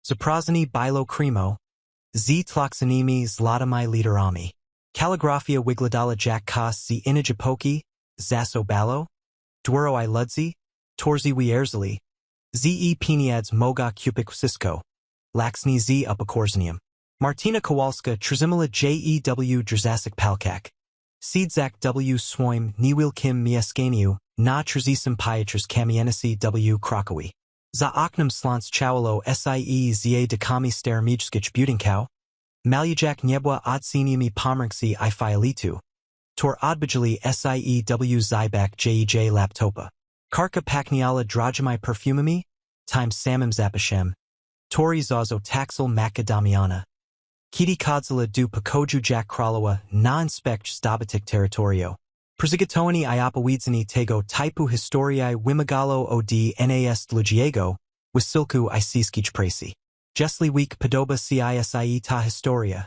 zaproszenie bilo kremo, z tloxonymi zlatami literami. Kaligrafia wygładała jak kos z innej epoki, zasobalo, dworo I ludzi, torzy wierzeli, ze pieniads moga kupić wszystko, laksni z upokorzenium. Martyna Kowalska trzymała jew drzasik palkak. Siedzak w swoim niewilkim mieszkaniu, na trzecim piętrze kamienicy w Krakowie. Za oknem sląc ciało sie za dekami stermiczkich budynków, maljak niebła odceniami pomrksy I fialitu. Tor odbijali sie zybak jej laptopa. Karka pakniala drogimi perfumami, time samim zapashem. Tori zazo taxel Martyna Damiana. Kiti kodzala du pokoju jak kralowa na inspect zdobytych territorio. Przygotowani I opowiedzenie tego typu historii wymagało od nas długiego wysiłku I wszystkich pracy. Jeśli week podoba się ta historia.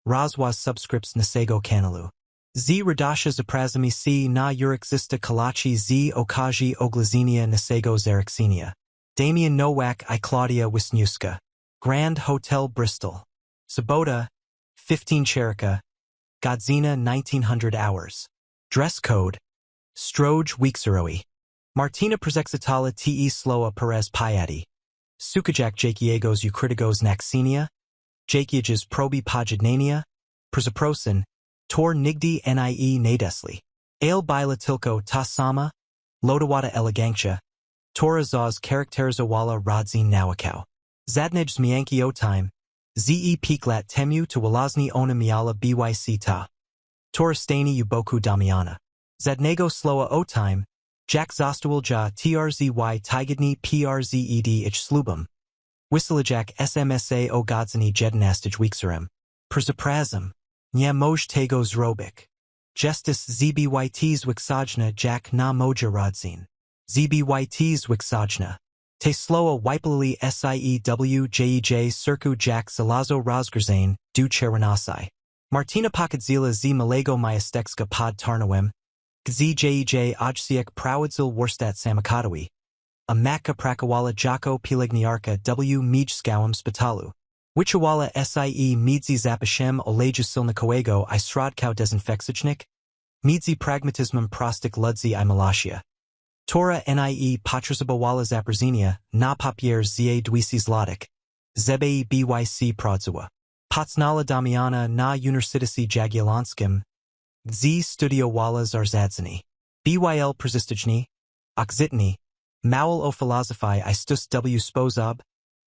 Rozważ subskrypcję naszego kanału. Z radosza zapraszamy się na uroczyste kolacji z okazji ogłoszenia naszego zaręczenia. Damian Nowak I Claudia Wisniewska. Grand Hotel Bristol. Sobota, 15 Cherika. Godzina 1900 hours. Dress code. Stroj weekserowi. Martyna Przexitala te sloa Perez Piatti. Sukajak Jakiegos Ukrytigos Naxinia. Jakiages probi Pojadnania. Przaprosin. Tor nigdy nie nadesli. Ale bila tilko ta sama. Lodawata elegancia. Tora zaz charakterizowala rodzin nawakał. Zadnej zmianki o time. Ze piklat temu to walazni ona miala byc ta. Tora stani uboku Damiana. Zadnego sloa o time. Jak zostawił trzzy tygodni przed ich ślubem. Wysyłajak SMS-a o godzini 11 wieczorem. Zapraszam. Nie moj tego zrobić. Justice zbyt zwyksajna jak na moja rodzin. Zbyt zwyksajna. Te sloa wypalili siew cirku jak zalazo rozgrzane, du cherenasai. Martyna pochodziła z malego miasteczka pod Tarnowem, gdzie odciek prowadził warsztat samochodowy. A matka pracowała jako pielęgniarka w mieszkałym szpitalu. Wyczuwała sie między zapashem oleju silnikowego I środków dezynfekcyjnych, między pragmatyzmem prostych ludzi I malasia. Tora nie potrzebowała zaproszenia na papier za 200 złotych, żeby byc prowadziła. Poznała Damiana na Uniwersytecie Jagiellonskim, gdzie studiowała zaręczyny. Byl przystyczny, okzytny, mało o filozofii I stus w sposób,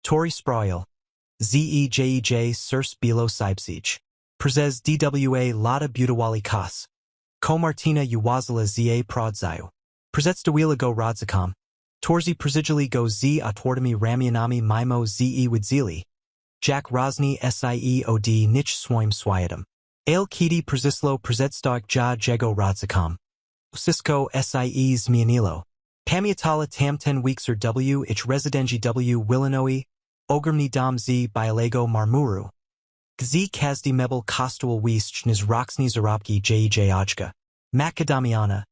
Tori sproil, jej sers bilo sybsich. Przez dwa lata budowali kos. Ko Martyna uwazila za prodzaju. Przedstawiła go rodzikom. Torzy przedzili go z otwartymi ramionami mimo ze widzili. Jak rozni sie od nich swoim światem. Ale kiedy przysło przedstawić jego rodzikom. Wszystko sie zmieniło. Pamiętala tamten wieczór w ich rezydencji w Wilanowie, ogromny dom z białego marmuru. Gdzie każdy mebel kosztował więcej niż roczne zarobki jej ojca. Martyna Damiana,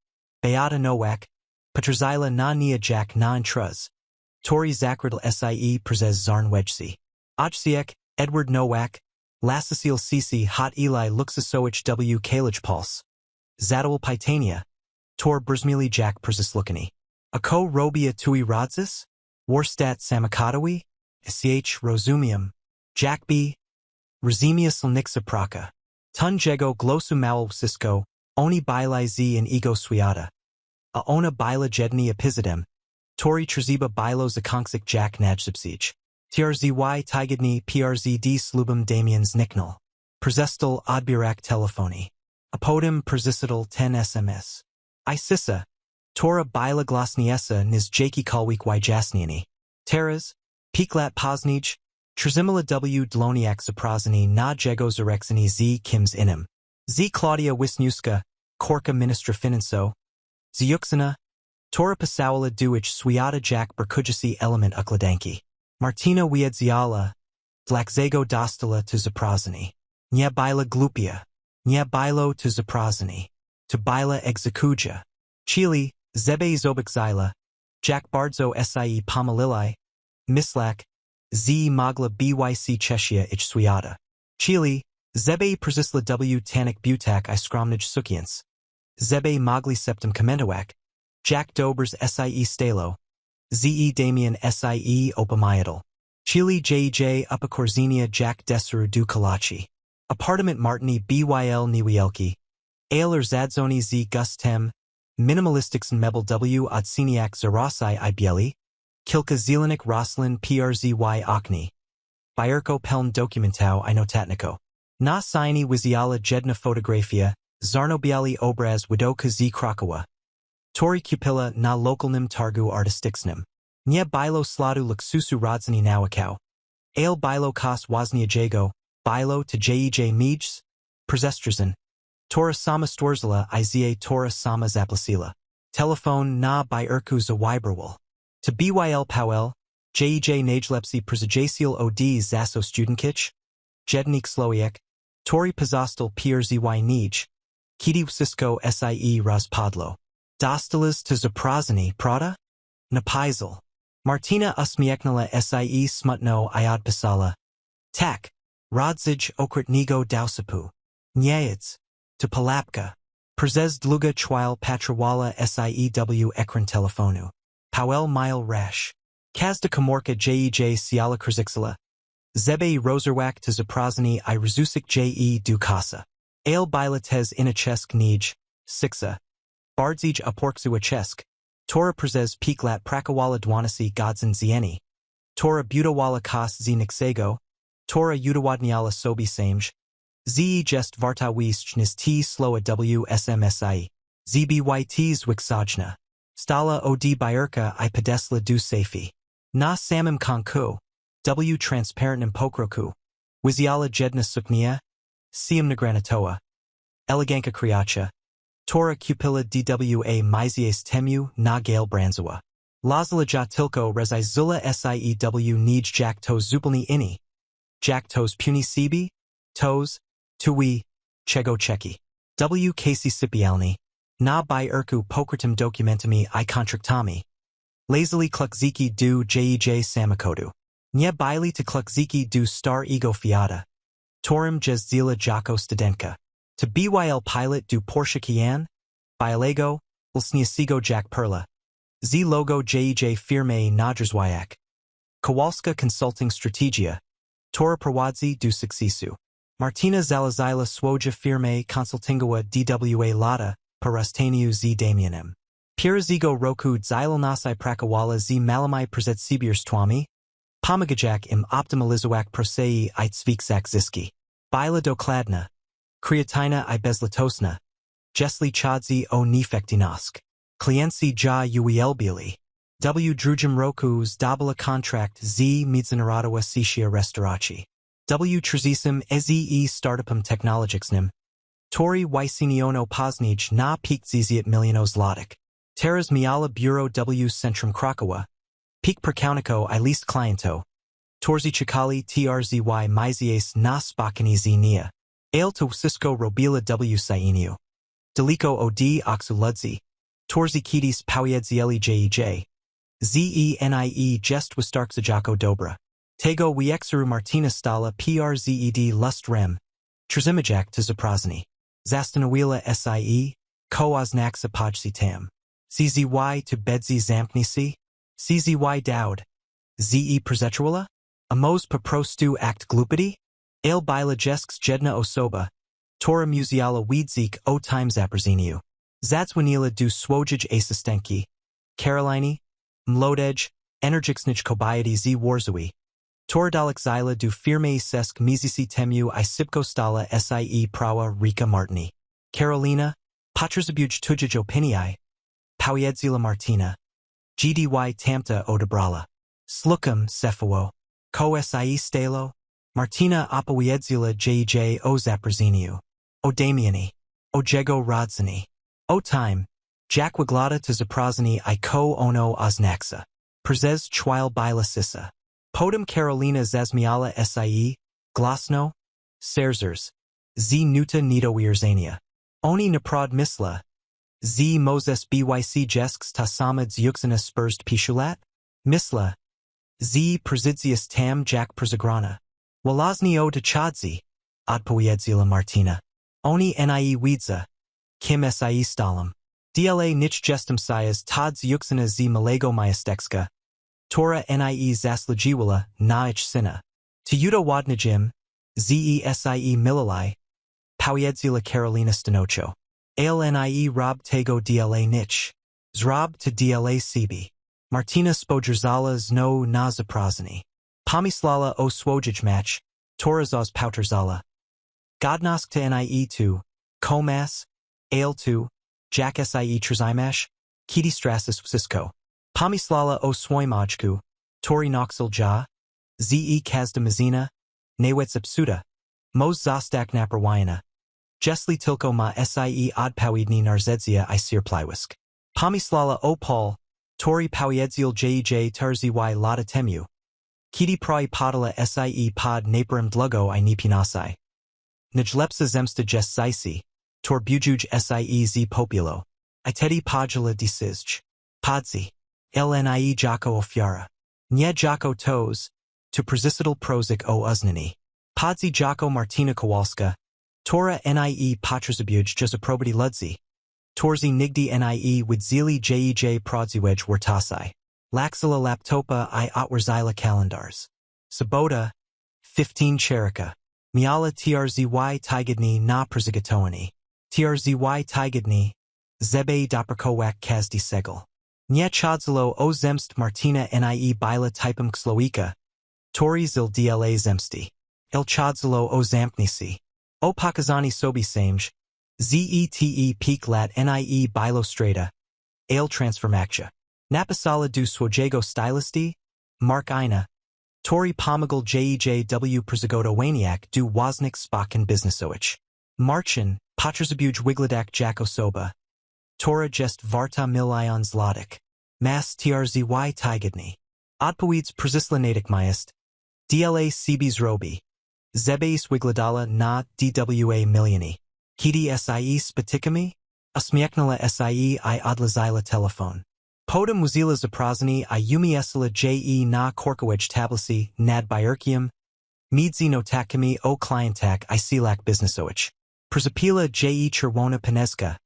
Beata Nowak, Petrzyla na nia jak na intruz. Tori zakradl sie przez zarnwedźcy. Ojciec, Edward Nowak, Lasicil Sisi hot Eli luxusoich w kalij puls. Zadowol Pytania, Tor brzmili jak przeslukani. A ko robia tui rodzis? Warsztat samochodowy? Sch rozumium. Jak b. Rozumia silniksa praka. Tun jego glosu mału wszystko, oni bilaj z in ego swiata. A ona bila jedni epizodem. Tori trzeba bilo zakończyć jak najszybciej. Trzzy tygodni przed ślubem Damian zniknął. Przestał odbierać telefony. A potem przestał ten SMS. I sisa. Tora bila glasniesa niż jakikolwiek wyjaśnienie. Teraz, piklat poznij, trzymała w dłoniach zaproszenie na jego zaręczyny z kimś innym. Z Claudia Wisniewska, korka ministra finanso. Z Yuksina, Tora pisała do ich świata jak berkujasi element układanki. Martyna wiedziała, dlaczego dostała to zaproszenie. Nie bila głupia. Nie było to zaproszenie. To bila egzekucja. Chili, zebe zobaczyła, jak bardzo sie pomylili, myslak, z mogla być Czechia ich świata. Chile, zebe przysła w tanik butak I skromnij sukience. Zebe mogli septem komentować. Jack Dobers sie stalo. Ze Damian sie opamiadal. Chile jej upakorzenia Jack Deseru du Kalachi. Apartment Martyny byl Niewielki. Ailer zadzoni z gustem. Minimalistics mebel w odseniak zarosai I bieli. Kilka zelenik roslin przzy okni. Bierko peln dokumentał I notatniko. Na signi wiziala jedna fotografia, zarnobiali obraz widoka z Krakowa. Tori kupila na lokalnym targu artystycznym. Nie bilo sladu luksusu rodziny nawakał. Ale bilo kos wozniaczego, bilo to jej mijs, przestrzezin. Tora sama stworzila I tora sama zaplasila. Telefon na bierku zawibrawal. To byl powel, jej najlepsi przyjaciel od zaso studenkich, jednik slowiek, tori pozostal przzy nij, kiedy wszystko sie rozpadlo. Dostalas to zaproszenie, prawda? Napisal. Martyna uśmiechnęła sie smutno I odpisala. Tak, rodzaj okrutnego dowsypu. Niejedz. To palapka. Przez długa chwil patrowała sie ekran telefonu. Powel mile rash. Każda komórka jej siala krzyksala. Zebe rozerwak to zaproszenie I rozusik du kasa. Ale bilates inachesk nij, siksa. Bardzij uporksuwa chesk. Tora przez piklat prakawala dwanasi godzin zieni. Tora budowala kos z nixego. Tora udowadniala sobi samej. Ze jest wartawisz nis t sloa w SMSI. Zbyt zwiksajna. Stala od bierka I podesla du safi. Na samym konku. W transparentnym pokroku. Wiziala jedna suknia. Siam nagranatoa. Eleganka kriacha. Tora kupila dwa mizies temu na gale branzowa. Lazala ja tilko rezizula siew nij jak to zupełnie inni. Jak tos puni sibi? Tos, tuwi, czego czeki. W Casey sypialni. Na bierku pokrytym dokumentami I kontraktami. Lazily klukziki du jej samakodu. Nie bili to klukziki du star ego fiata. Torim jezdila jako studentka. To byl pilot du Porsche kian? Bilego, lsniasigo jak perla. Z logo jej firmę narzeczonego. Kowalska Consulting strategia. Tora prowadzi du sukcesu. Martyna zalazila swoja firmę konsultingowa dwa lata, porastaniu z Damianem. Pierzigo roku zilonasai prakawala z malamai przedzibierstwami. Pomagajak im optimalizowak prosei I zviksak zyski. Bila dokladna. Kreatina I bezlatosna. Jesli chodzi o nefektinosk. Klienci ja uelbili. W drugim roku zdobila kontrakt z międzynarodowa sicia restauracji. W trzecim startupem technologicznym. Tori wyceniono poznij na 50 milionów złotych. Teraz miala biuro w centrum Krakowa. Peak perkauniko I list cliento. Torzi czekali trzzy mizies na spotkanie z nia. Ale to wszystko robila w sieniu. Deliko od oksu ludzi. Torzi kiedyś pojedzieli jej. Zenie jest wystarczy jako dobra. Tego wiekseru Martyna stala przed lustrem. Trzymajak to zaproszenie. Zastanowiła sie, koznaksa podsi tam. Czzy to bedzi zamknisi? Czzy dowd. Ze przeczewala? Amos po prostu act glupity? Ale bila jesks jedna osoba. Tora muziala widzik o time zaprozeniu. Zadzwonila du swojij asystenki. Karolini? Mlodej, energicznych kobiety z Warszawy. Tora dalekzila du firmej sesk mizisi temu I szybko stala sie prawa Rika Martyny. Karolina, potrzebuj tudzić opinii. Powiedzila Martyna. Gdy tamta odebrala. Slukam cefało. Ko sie stalo. Martyna opowiedzila jej o zaproszeniu. O Damianie. O jego rodziny. O time. Jak wygląda to zaproszenie I ko ono oznaksa. Przez chwil bila sisa. Potem Karolina zazmiala sie, glasno, serzers. Z nuta niedowierzenia. Oni naprod misla. Z Moses byc jesks ta sama zjuxina spurst pishulat? Misla. Z prezydzius tam jak przegrana. Walazni o dechadzi. Odpowiedziała Martyna. Oni nie widzę. Kim sie stalam. Dla nich jestem sias tods yuksina z malego majestecka. Tora nie zasługiwala na ich syna. To udowodnijim, zesie milali. Powiedziała Karolina Stanocho. Ale nie rob tego dla nich. Zrob to dla siebie. Martyna spodzierzała znowu na zaproszenie. Pomyślała o swoich mach. Tora zos pouterzała. Godnosk to nie tu. Komas. Ale tu. Jak sie trzymasz. Kiedy strasis wszystko. Pomyślała o swoim oczku. Tori noxel ja. Ze każda mazina. Nawet zepsuta. Moz zostak naprawiana. Jeśli tylko ma sie odpowiedni narzedzia I sierpliwisk. Pomyślała o Paul. Tori powiedział jej terzi lata temu. Kiedy podala sie pod naprem długo I nie pinasai. Najlepsza zemsta jest zaisi. Tor bujuj sie z populo. I tedy podjala decyzj. Podzi. Nie jako ofiara. Nie jako toz. To prezysadal prozik o uznani. Podzi jako Martyna Kowalska. Tora nie potrzebuj zaprobity ludzi. Torzi nigdy nie widzili jej prodziwej wartasai. Laxila laptopa I otwierdzila kalendars. Sobota. 15 cherika. Miala trzy tygodni na przygotowani. Trzy tygodni. Zebe doprkołak każdy segel. Nie chodzilo o zemst Martyna nie bila typem ksloika. Tori zil dla zemsti. Il chodzilo o zamknisi. O pokazani sobie samej. Zete peak lat nie bilo strata. Ale transformacja. Napisala du swojego stylisti. Mark ina. Tori pomagal jejw przygotowania du woznik spoken biznesoich. Marcin, potrzebuj wygladak jako soba. Tora jest warta milion złotych. Mas trzy tygodni. Odpowiedz przyslanatic majest. Dla siebie zrobi. Zebejs wygladala na dwa miliony. Kiedy sie spotykamy? Uśmiechnęła sie I odlazila telefon. Potem muzila zaproszenie I umiesila na korkowicz tablicy nad biurkiem. Między notatkami o klientak I silak biznesoich. Przyzapila czerwona paneska.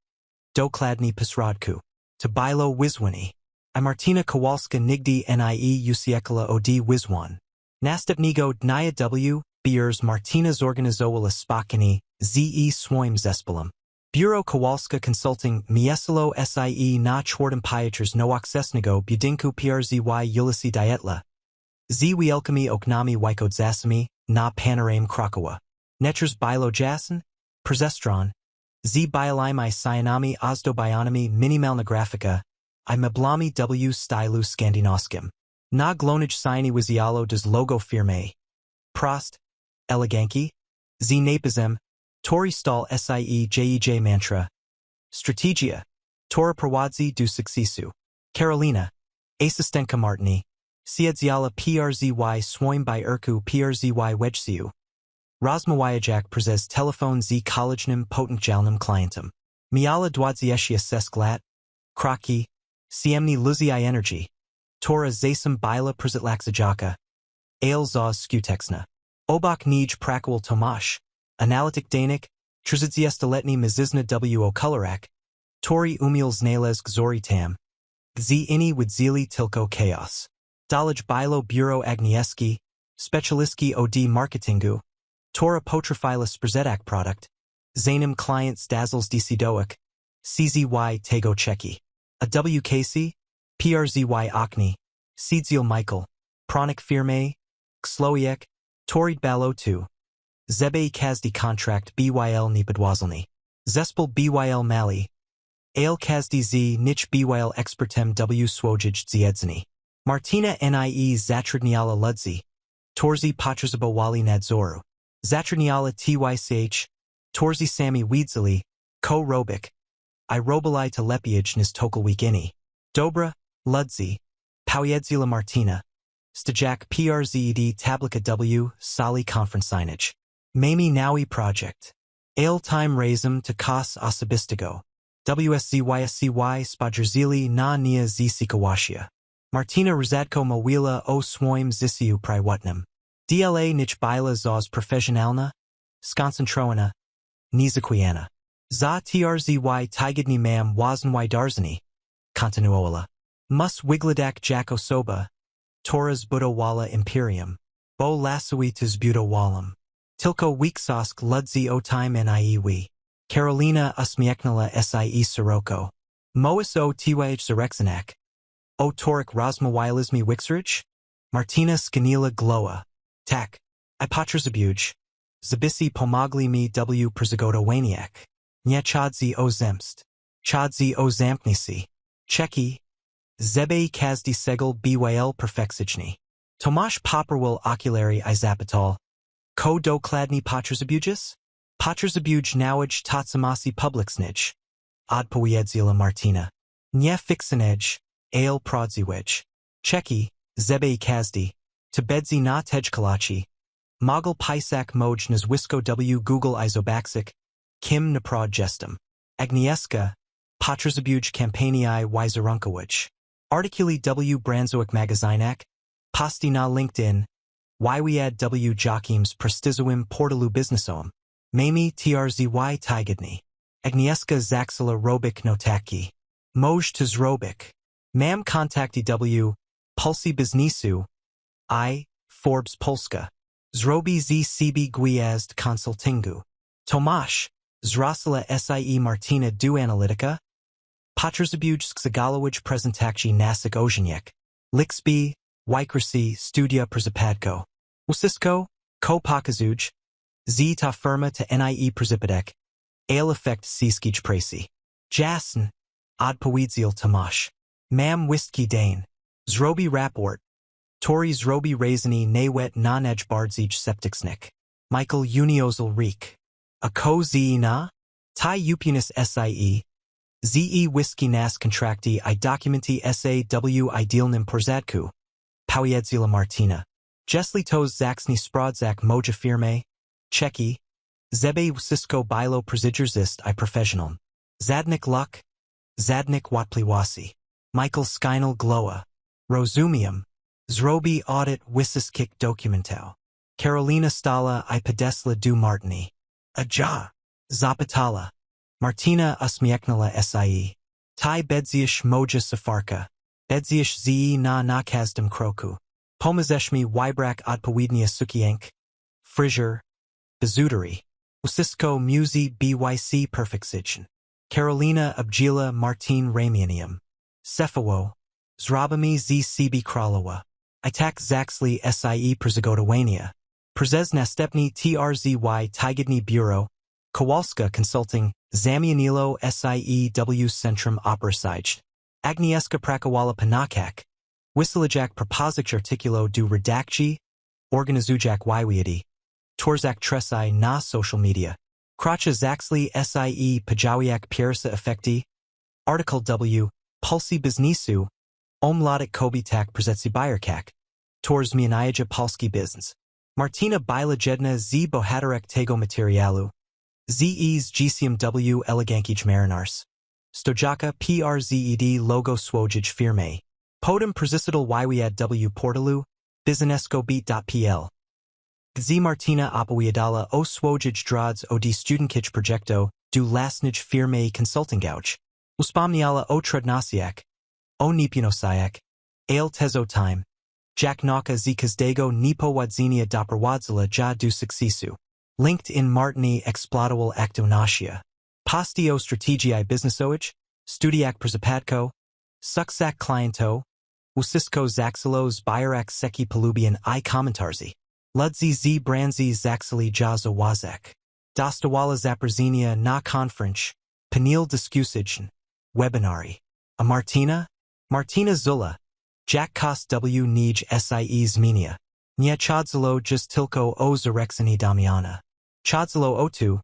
Dokładnie posrodku. To bilo wizwani. I Martyna Kowalska nigdy nie usiekla od wizwan. Następnego dnia biurs Martyna zorganizowała spotkanie ze swoim zespołem. Biuro Kowalska Consulting miesilo sie na czwartym nowoczesnego budynku przzy ulicy Dietla. Z wielkimi oknami wychodzącymi na panoram Krakowa. Netrs bilo jason, przestron. Z bilimi cyanami ozdobionymi minimalna grafika. I meblami w stylu skandynawskim. Na glonage cyani wizialo des logo firmy. Prost. Eleganki. Z napizem. Tori stal sie jej mantra. Strategia. Tora prowadzi du sukcesu. Karolina. Asystentka Martyny. Siedziala przzy swoim biurku przzy wejściu. Rozmawiajak przez telefon z kolejnym potencjalnym klientem. Miala 26 lat. Kroki. Siemni luzii energy. Tora zasem bila przyzlaksajaka. Ale za skutexna. Obok nij prakowal tomasz. Analitik danik. Trzydziestoletni mizizna w kolorak. Tori umiel znaleźć gzory tam. Z ini widzili tylko chaos. Dolaj bilo biuro agnieski. Specjalistki od marketingu. Tora potrafila sprzedawać produkt. Zanim client zdazels decidoik. Czzy tego czeki. A WKC. Przzy okni. Siedziel Michael. Pronik firme. Ksloiek. Torid balo tu. Zebe każdy kontrakt BYL ni podwazalny. Zespol BYL mali. Ale każdy z nich BYL expertem w swojej dziedzini. Martyna nie zatrudniala ludzi. Torzy potrzebowali nadzoru. Zatrudniala TYCH. Torzy sami widzili. Ko robik. I robili to lepiej niż tokolwikini. Dobra, ludzi. Powiedziała Martyna. Stajak przed tablica w sali konferencyjnej. Mamy nowy projekt. Ale time razem to kos osobistego. WSCYSCY spodzierzili na nia z sytuacja. Martyna Rzadko mówiła o swoim życiu prywatnym. Dla nich była zaz profesjonalna, skoncentrowana, niezakłana. Za trzcy tygodni mam własną darzenie, kontynuowała. Mus wyglądać jak osoba, która zbudowała imperium, bo lasuje to zbudowałam. Tylko wiksosk ludzi o tym niewie. Karolina uśmiechnęła się szeroko. Mois o tyłach zaręczynek. O torek rozmawialiśmy wiksrich? Martyna skinęła głowę. Tak, I potrzebuję. Zabysi pomogli mi w przygotowaniach. Nie chodzi o zemst. Chodzi o zamknięcie. Czeki. Żeby każdy segel był perfekcyjny. Tomasz poprawił okulary I zapytał. Ko dokładnie potrzebujesz? Potrzebuję nauczyć totsumasi publicznych. Odpowiedziała Martyna. Nie fikcyjnych, ale prawdziwych. Czeki, żeby każdy. To bedzi na tejkalachi. Mogel pisak moj nazwisko w Google I zobaczyć. Kim naprod jestem. Agnieszka. Potrzebuję kampanii wizerunkowych. Artikuli w branżowych magazynach. Posty na LinkedIn. Wywiad w jakimś prestiżowym portalu biznesowym. Mami trzcy tygodni. Agnieszka zaczęła robić notaki. Moj to zrobić. Mam kontakty w Pulsie biznesu. I, Forbes Polska. Zrobi CB Gwiazd Consultingu. Tomasz, zrosla sie Martyna du analityka. Potrzebuję zagalować prezentacji naszych osiągnięć. Lixby, Wykrasi, studia przypadku. Usisko, ko pokazuj. Z ta firma to nie przypadek. Ale effect wszystkich pracy. Jasn. Odpowiedział Tomasz. Mam wistki dane. Zrobi raport. Tori zrobi razani nawet na najbardziej sceptycznych. Michael uniozal rik. A ko na? Ty upunis sie. Ze whisky nas kontrakty I dokumenti w idealnym porządku. Powiedzila Martyna. Jeśli to zacznie sprawdzać moja firmy. Czeki. Żeby wszystko było przeźroczyste I professional. Zadnik luck. Zadnik wątpliwości. Michael skinął głowę. Rozumiem. Zrobi audit wszystkich dokumentów. Karolina stała I podesła du Martyny. A ja. Zapytala. Martyna uśmiechnęła się. Ty bedziesz moja safarka. Bedziesz ze na każdym kroku. Pomazesz mi wybrak odpowiednia sukienk. Fryzjer. Bizuterii. Usisko muzy byc perfekcyjn. Karolina obdziela Martin ramieniem. Cefało. Zrobimy z siebie kralowa. I tak zaczli sie przygotowania. Przez następny trzcy tygodni biuro. Kowalska Consulting. Zamieniło sie w centrum operacyjne. Agnieszka pracowała panakak. Wysyłajak propozycje artykulo do redakcji. Organizujak wywiady. Torzak tresai na social media. Kracha zaczli sie podziawiak pierwsze efekty. Article w. Pulsie biznesu. Omladik kobitak przedsiębiorkach. Tor zmieniaja polski biznes. Martyna była jedna z bohaterek tego materiału. Z gcm w eleganckich marynars. Stojaka przed logo swojej firmy. Potem przyzysadal wywiad w portalu. biznesko.pl. Gdzie Martyna opowiadała o swoich drodze od studenckich projekto do własnej firmy consultingouch. Uspomniała o trudnościach. O niepełnosprawach. Ale tezo time. Jak nauka z każdego niepowodzenia doprowadzila ja do sukcesu. LinkedIn Martyny eksploatował aktonasia. Posty o strategii biznesowych. Studiak przypadku. Suksak kliento. Usisko zaxilo zbierak seki polubian I komentarzy. Ludzi z branzi zaxili jaza wazak. Dostawala zaprzynia na konferenc. Panel dyskusijn. Webinari. A Martyna? Martyna Zula. Jak kost w nij sie zmienia. Nie chodzilo just tylko o zaręczyny Damiana. Chodzilo o tu.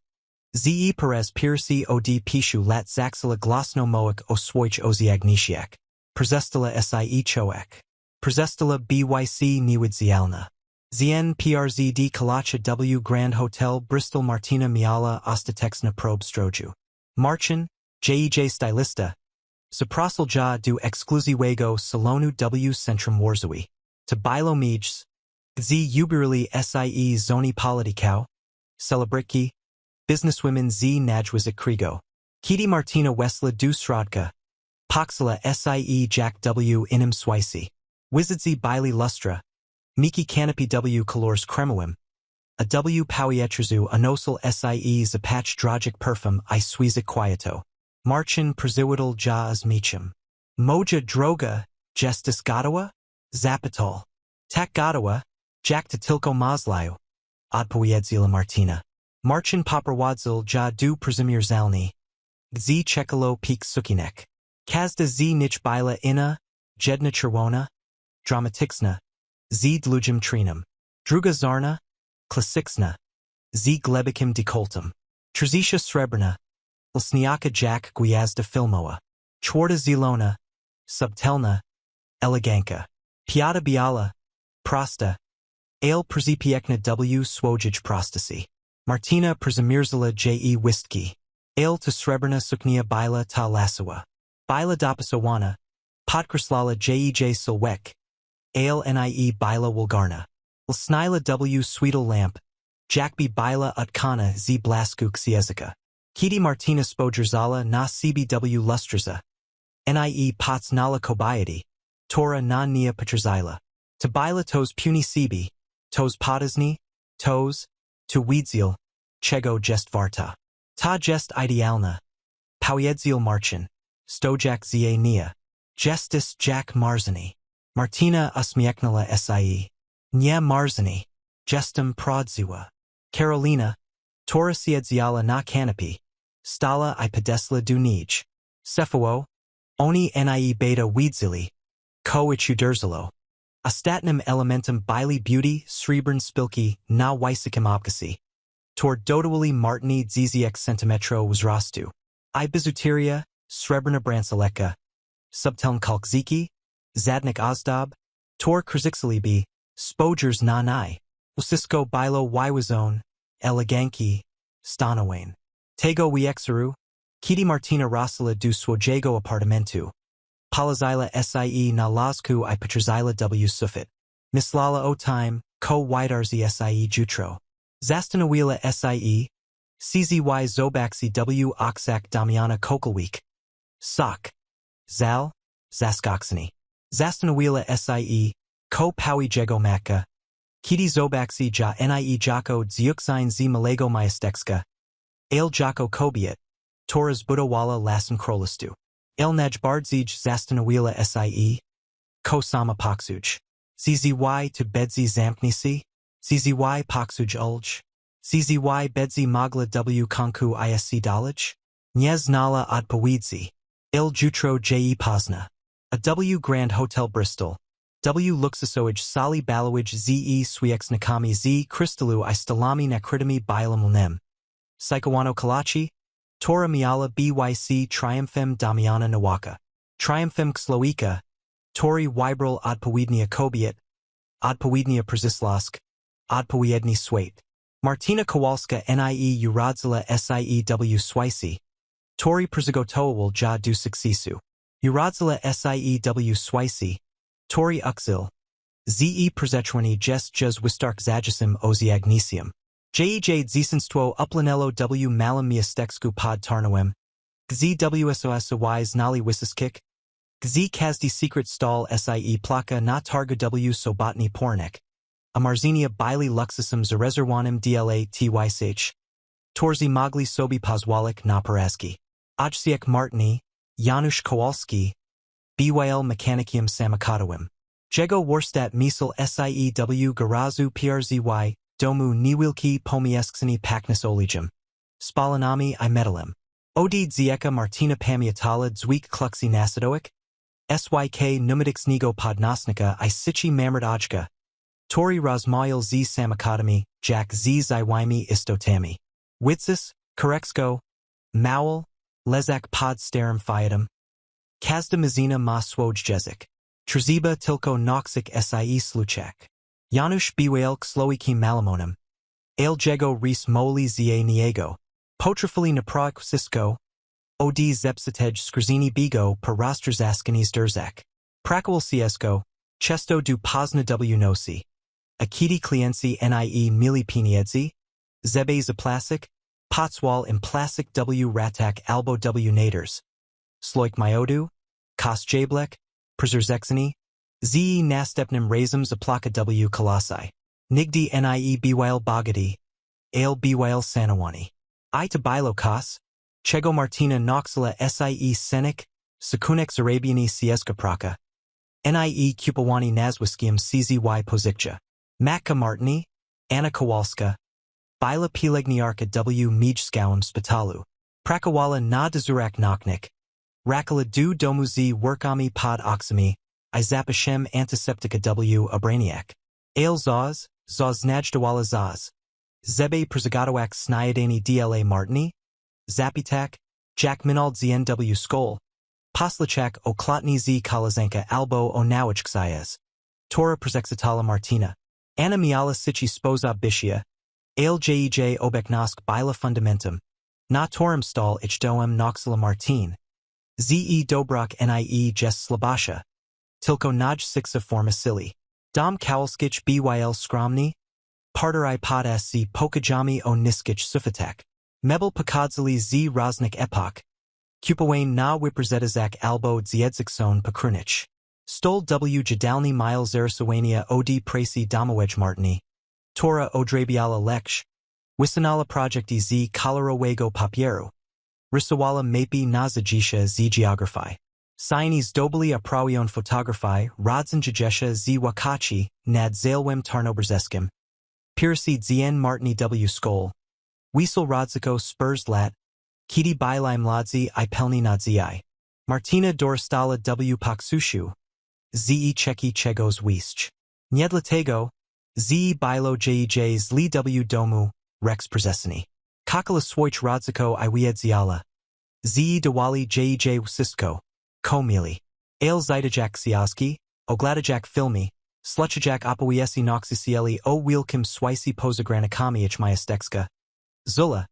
Ze Perez Piercy od piszu lat zaxila glasno moik o swoich oziagnisiak. Przestala sie choak. Przestala byc niewidzialna. Zien przd kalacha w Grand Hotel Bristol Martyna miała ostateczna probe stroju. Marcin, jej stylista. Zaprosил ja do exclusywego salonu w centrum Warszawy. To bilo mijs. Z ubierali sie zoni politykał. Celebrytki. Businesswomen z najwyższych kręgów. Kiedy Martyna Wesla do środka. Poxela sie Jack w innym swicy. Wizardzy bili lustra. Miki canopy w kolors kremowym. A w powietrzu anosal sie zapach drogic perfum I swizik quieto. Marcin przywital ja z mieczem. Moja droga, jestis gotowa? Zapytal. Tak gotowa, jak to tylko mazlaju. Odpowiedziała Martyna. Marcin poprowadził ja do przymierzalni. Z czekalo pik sukinek. Każda z nich była inna, jedna czerwona, dramatyczna, z długim trinem. Druga czarna, klasyczna, z glebikim dekoltem. Trzecia srebrna, lśniaka jak gwiazda filmowa. Czwarta zielona, subtelna, eleganka. Piata biała, prosta, ale przypiękna w swojej prostocie. Martyna przymierzala wistki. Ale to srebrna suknia była ta lasowa. Była dopasowana, podkreślała silwek. Ale nie była wulgarna. Lśniła w sweetal lamp, jakby była utkana z blasku księżyca. Kiedy Martyna spojrzała na cbw lustrza. Nie poznała kobiety, tora na nia patrzyła. To była toz puny sibi, toz podazni, toz, to widziel, czego jest warta. Ta jest idealna. Powiedział Marcin. Stojak za nia. Jestis jak marzeni. Martyna uśmiechnęła sie. Nie marzeni. Jestem prawdziwa. Karolina. Tora siedziała na kanapie. Stala I podesla do nich. Cefało. Oni nie beta widzili. Ko uderzalo. Ostatnim elementem byli beauty, srebrn spilki, na wysokim obcasie. Tor dodawali Martyni dziesięć centimetro wzrostu. I bizuteria, srebrna bransoleka. Subteln kalkziki, zadnik ozdób, tor krzyksalibi, spojers na nie. Usisko bilo wywazone, eleganki, stanowain. Tego wiexeru, kiedy Martyna rosala do swojego apartamentu. Palazila sie na lazku I patrzyla w sufit. Mislala o time, ko widarzi sie jutro. Zastanowiła sie. Czzy zobaczy w oksak Damiana kokolweek. Sok. Zal. Zaskoczeni. Zastanowiła sie. Ko powiedzego matka. Kiedy zobaczy ja nie jako dziuksine z malego majestecka. Ale jako kobiet. Tora zbudowala lasem krolistu. Ale najbardziej zastanowiła sie. Ko sama poksuj. Czzy to bedzi zamknisi. Czzy poksuj ulj. Czzy bedzi mogla w konku isc dolage. Nie znala odpowiedzi. Il jutro pozna. A w Grand Hotel Bristol. W luksusowej sali balowij ze swiexnikami z krystalu I stalami nakrytymi bialamulnem. Psychowano kalachi. Tora miala byc triumfem Damiana Nawaka. Triumfem ksloika. Tori wybral odpowiednia kobiet. Odpowiednia przyslask. Odpowiedni swait. Martyna Kowalska nie urodzila sie w swicy. Tori przygotował ja do sukcesu. Urodzila sie w swicy. Tori uxil. Ze przetrzymani jest wystark zagisem oziagnisium. Dziesięctwo uplanelo w malym miasteczku pod Tarnowem. Gdzie wsosy znali wysyskik. Gdzie każdy secret stall sie plaka na targa w sobotni pornek. A marzenia byli luksusem zarezerwowanym dla tyś. Torzy mogli sobie pozwolić na porażki. Oczciek Martyni, Janusz Kowalski, BYL mechanikiem samochodowym. Jego warsztat misl sie w garażu przzy domu niewilki pomieszczeni pachnis olijem. Spalanami I metalem. Od dziecka Martyna pamiętala dźwig kluksy nasadoik. Syk numeryksnego podnosnika I sieci mamradajka. Tori rozmawial z samochodami, jak z zajwymi istotami. Witzis, koreksko, małol, lezak pod starym fiatem. Każda mazina ma swój język. Trzeba tylko nauczyć sie sluchać. Janusz BYL ksloiki malamonem. Ale jego ris moli za niego. Potrafili naproik wszystko. od zepsatej skrzini bigo per roztrzaskaniz derzak. Prakowal ciesko, chesto du pozna w nosi. Akiti klienci nie mili pieniędzy, zebe zaplasik, potswal im plasik w ratak albo w naders. Sloik miodu, kos jablek, przerzexeni, ze następnym razem zaplaka w kolosai. Nigdy nie bywal bogati, ale bywal sanowani. I to bilo kos, czego Martyna noxala sie senik, sekunek zarabiani cieska praka. Nie kupowani nazwiskiem czzy pozikcia. Matka Martyny, Anna Kowalska, bila pielęgniarka w mijskowym szpitalu. Prakowala na dozurak noknik. Rakala du domu z workami pod oksami, I zapashem antiseptika w obraniak. Ale zaz najdawala zaz. Zebe przygotowak snijadani dla Martyny, zapitak, jak minald znw skol. Poslachak oklotni z koleżanka albo o nauczksajas. Tora przexitala Martyna. Anna miala sici spoza bishia. Aljej obeknosk bila fundamentum. Na torum stal ich doem noxala Martin. Ze dobrok nie jest slabasha. Tilko naj siksa forma sili. Dom Kowalskich byl skromny. Parterai pod sc pokajami o niskich sufatek. Mebel pokodzali z roznik epoch. Kupowain na wyprzedzak albo zjedzikson pokrunich. Stol w jadalny mile zarasowania od pracy domowej Martyny. Tora odrabiala lecz. Wysanala projekty z kolorowego papieru. Rysowala mapy na zajisha z geografii. Sieni zdobili aprawion fotografii, rodzin jajesha z wakachi, nad zailwem tarnoberzeskim. Pirsi zien Martyny w skol. Wiesel rodziko spurs lat. Kiti bilime lodzi I pelni nadziei. Martyna dorstala w poksushu. Ze cheki chegos wiszch. Niedlatego. Ze bilo jej zli w domu, rex przeseni. Kakala swoich rodziko I wiedziala. Ze dawali jej wsisko. Komili. Ale zidajak siaski, ogladajak filmi, sluchajak opowiesi noxicieli o wilkim swisi pozagranikami ich majestexka. Zula.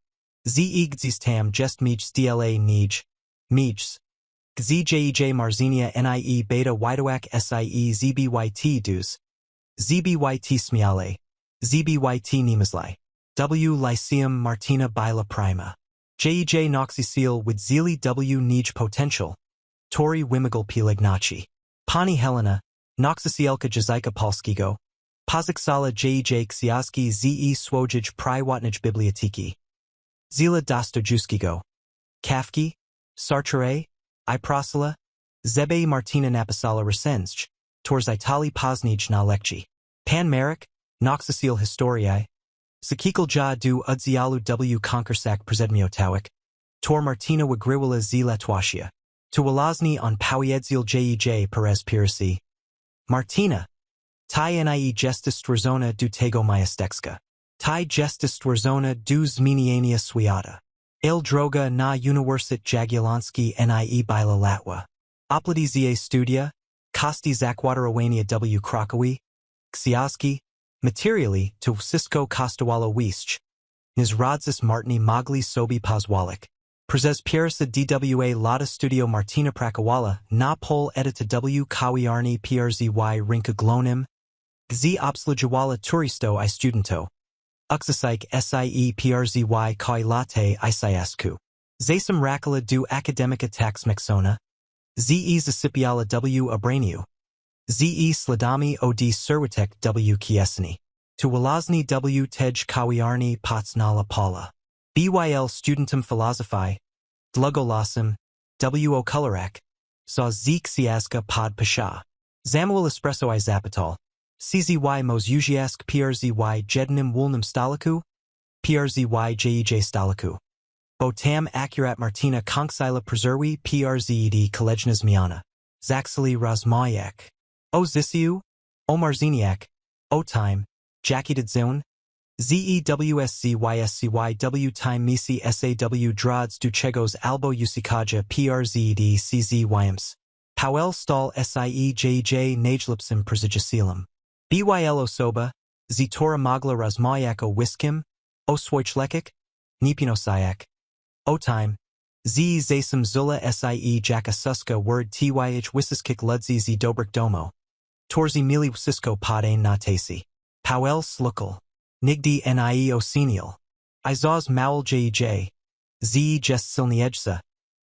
Ze gzistam jest mij dla mijs. Gzej marzinia nie beta widoak sie zbyt dus. Zbyt smiale. Zbyt nimazlai. W lyceum Martyna bila prima. Jej noxicil with zili w nij potential. Tori wimigal pilignaci. Pani Helena, noxicielka jazika polskiego. Poziksala jej ksiaski ze swojij prywatnij biblioteki. Zila Dostojuskiego. Kafki, Sartre, I prosila, zebe Martyna napisala recenz, tours Itali poznij na lekci. Pan Marek, noxicil historiae. Sakikal ja du udzialu w konkursak przedmiotowik. Tor Martyna wygrywala z Letwasia. Tuwalazny on powiedzil jej perez pirasi. Martyna. Ty nie jest stworzona do tego majestexka. Ty jest stworzona do zmieniania świata. Il droga na Uniwersytet Jagiellonski nie bila latwa. Opladizie studia, kosti zakwaterowania w Krakowi, ksiaski, materiali to wszystko kosztowało wiszch. Niz rodzis Martyny mogli sobie pozwolić. Przez piersa dwa lata studio Martyna Prakowala na pol edita w kawiarni przzy rynka glonim. Gzi obslugiwala turisto I studento. Uksasik sie przzy kai latte isiasku. Zasem rakala du akademika tax mexona. Ze zasypiala w obraniu. Ze sladami od serwitek w kiesni. Tu walazni w tej kawiarni potsnala pala. Byl studentum filozofii. Dlugolasem. W okularak. Za ksiaska pod pasha. Zamuel espresso I zapital. Czzy mozjuziask przzy jednym wolnym stoliku. Przzy jej stoliku. Bo tam akurat Martyna konksila przerwi przed kolejna zmiana. Zaksili rozmayak. O zisiu. O marziniak. O time. Jakitid zone. ZEWSCYSCYW time misi SAW drods du chegos albo usikaja PRZD CZYMS. Powell stall SIEJJ najlepszym przeżycielem. BYL osoba, Tora mogla rozmawiać o wiskim, o swojchlekik, nipinosajak. O time, Z zasem zula sie jaka suska word tyh wisiskik ludzi z dobrik domo. Torzi mili wsisko pade na tasi. Powel slukal. Nigdi nie osenial. Izaz maul jej. Z jest silniejsa.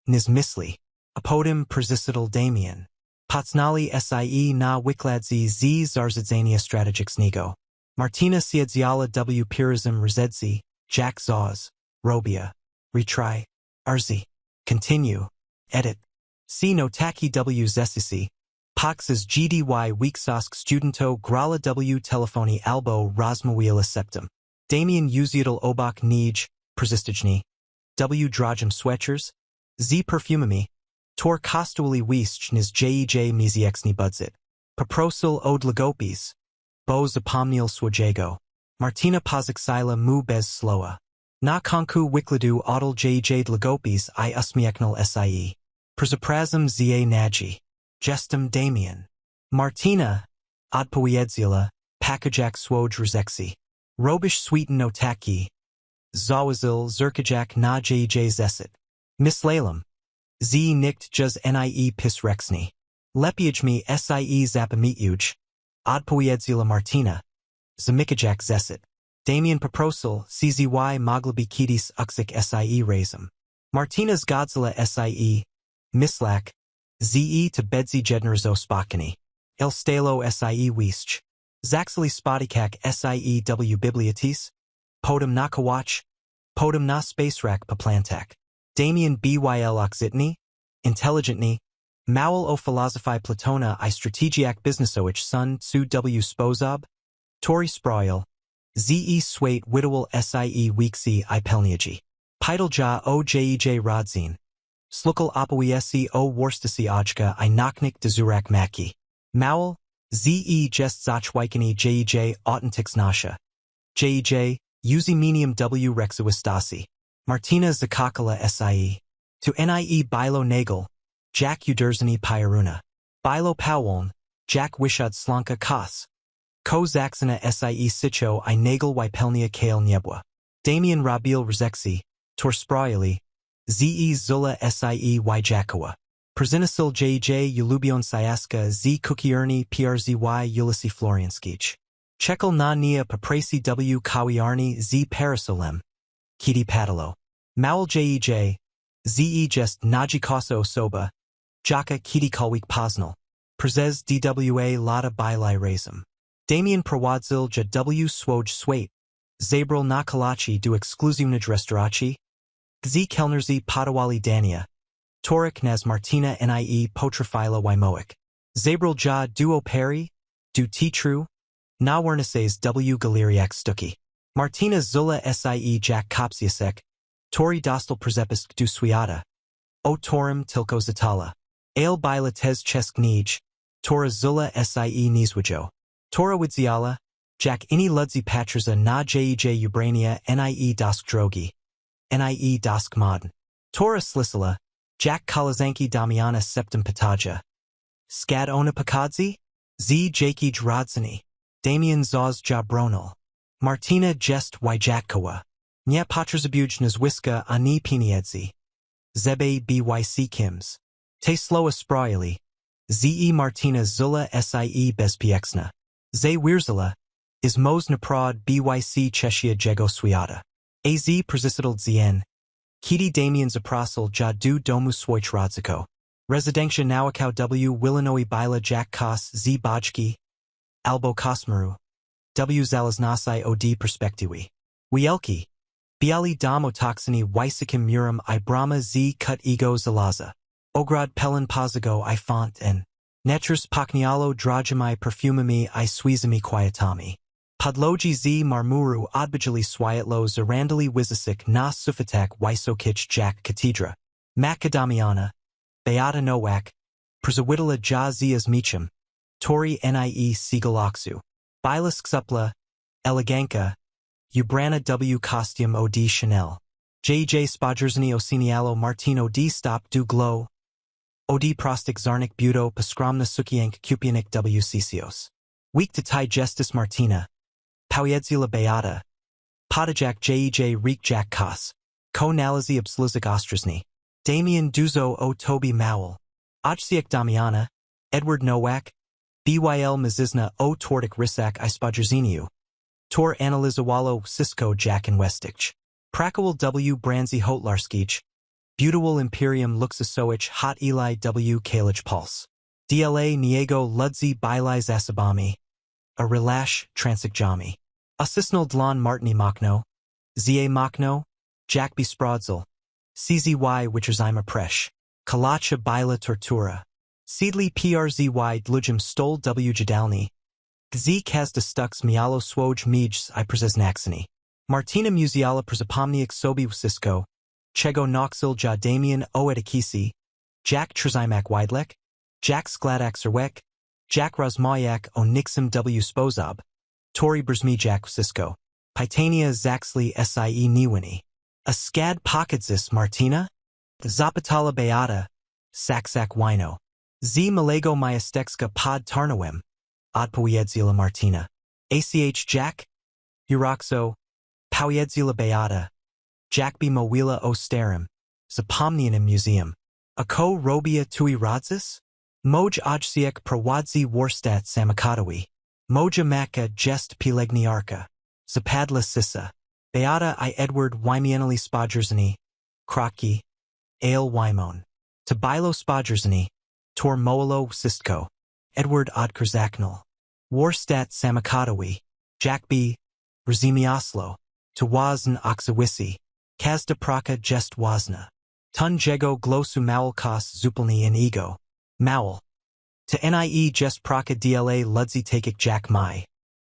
Niz misli. Apodim persicidal Damian. Potsnali sie na wikladzi z zarzidzania strategics nego. Martyna Kowalska w purizm rezedzi, Jack Zaz, Robia. Retry. Arzi. Continue. Edit. C no taki w zesisi. Poxes gdy weeksosk studento grala w telefoni albo rozmawiala septum. Damian uziedal obok nij, persistijni. W drogim swechers. Z perfumami. Tor kostuali wiszch niz jej miziexni budzit. Poprosil od lagopis. Bo zapomniel swojego. Martyna Kowalska mu bez sloa. Na konku wikladu odal jej lagopis I usmieknal sie. Przaprazem za nagi. Gestem Damian. Martyna. Odpowiedziela. Pakajak swoj rzeksi. Robish sweeten no taki. Zawazil zerkajak na jej zesit. Mislalam. Z nikt juz nie pis rexni. Lepiajmi sie zapamituj. Odpowiedziela Martyna. Zamikajak zesit. Damian poprosil czzy moglaby kiedyś uksik sie razem. Martyna zgodzila sie. Mislak. Ze to bedzi jednerzo spokani. El stalo sie wiszch. Zaxili spotikak sie w bibliotis. Podem na kawach. Podem na spacerak paplantak. Damian byl oxitni. Intelligentni. Mowel o philosophi Platona I strategiak businessoich sun tsu w sposob. Tori sproil. Ze swait widowal sie weeksi I pelniaji. Pidalja o jej rodzin. Slukal opowiesi o worstasi ojka I knocknik dezurak maki. Mowel. Ze jest zochwikani jej autentics nasha. Jej. Uzi menium w rexuistasi. Martyna zakakala sie. To nie bilo nagel. Jack uderzani pyaruna. Bilo pawoln. Jack wishad slanka kos. Ko zaxana sie sicho I nagel pelnia kale niebwa. Damian rabil rzeksi. Tor sproili. Ze zula sie jakawa. Przinisil jej ulubion siaska z kukierni przzy ulisi florianskich. Chekel na nia paprasi w kawiarni z parasolem. Kiti patalo. Maul jej. Ze jest najikosa osoba. Jaka kiti kalwik poznal. Przez dwa lata bilai razem. Damian prowadzil w swoj swait. Zabril na kalachi du exclusivnij restauraci. Gzi kelnerzi podawali dania. Torik nas Martyna nie potrafila moik. Zabril ja duo peri. Du tru. Na wernises w galeriak stuki. Martyna zula sie jak kopsiasek. Tori dostal przepisk du swiata. O torim tilko zatala. Ale bila tez chesk nij. Tora zula sie nizwajo. Tora widziala. Jak ini ludzi patrza na jej ubrania nie dosk drogi. Nie dosk modn. Tora slisala. Jak Kowalska Damiana septem pataja. Skad ona pakadzi? Z jakij rodziny. Damian zaz jabronal. Martyna jest jatkowa. Nie patrzabuj nazwiska ani pieniedzy. Zebe byc kims. Te sloa sproili. Ze Martyna zula sie bezpieczna. Ze wirzila. Is mos naprod byc cheshia jego swiata. Az persicidal zien. Kiti Damian zaprosil ja du domu swoich rodziko. Rezydencja naukow w Willanoi bila jak kos z bojki. Albo kosmaru. W zaleznasi od perspektiwi. Wielki. Biali dom otoxini wysikim murum I brama z cut ego zalaza. Ograd pelin pozago I font en. Netras poknialo drogimi perfumami I swizami quietami. Podlogi z marmuru odbijali swiatlo zarandali wizisik na sufatak wysokich jak katedra. Macadamiana. Beata nowak. Przawidala ja zias michim. Tori nie sigaloksu. Bilis ksupla. Eleganka. Ubrana w costume od Chanel. JJ Spodjersni osinialo Martino d stop du glow. Od prostic zarnik buto paskromna sukienk kupianik w cicios. Week to tie gestis Martyna. Powiedzila beata. Podajak jej rik jak kos. Ko nalazi obsluzik ostrazni. Damien Duzo o Toby Mowell. Otrzymała Damiana, Edward Nowak, Był Mizizna o Tortik Rysak I Spodrzeniu. Tor Analizowalo Cisco Jack and Westich. Prakowal W. Branzi Hotlarskich. Beautywal Imperium Luxusoich Hot Eli W. Kalich Pulse. DLA Niego Ludzi Bylai Zasabami. A Relash Transik Jami. Asisnal Dlon Martini Machno. Za Machno. Jack B. Sprodzel. CZY Wicherzima Presh. Kalacha Bila Tortura. Seedly PRZY Dlujim Stol W. Jadalni. Gz Kazda Stux Mialo Swoj Mijs I Przeznaxeni. Martyna Muziala Przapomniak Sobi Cisco. Chego Noxil Ja Damien O Edikisi. Jack Trzymak Widlek. Jack Skladak Serwek. Jack Rozmayak O Nixim W. Spozob. Tori Brzmi Jack Cisco. Pytania Zaxley Sie Niwini. A Skad Pocketsis Martina? Zapatala Beata. Saksak Wino. Z Malego Majestexka Pod Tarnowem. Odpowiedzila Martina. ACH Jack? Uraxo. Powiedzila Beata. Jack B. Mowila O Starim. Zapomnianim Museum. Ako Robia Tui Radzis? Moj Ojsiek Prawadzi Warstat Samakadawi. Moja Maka Jest Pilegniarka. Zapadla Sissa. Beata I Edward Wymienali Spodrzeni. Kraki. Ale Wymon. Tabilo Spodrzeni. Tor Moelo Sistko. Edward Odkerzaknal. Warstat Samakadawi. Jack B. Razimi Oslo. Tawazn Oksawisi. Kazda Praka Jest Wazna. Tun Jego Glosu Mowelkas Zupelni in Ego. Mowel. To Nie Jest Praka Dla Ludzi Takik Jack Mai.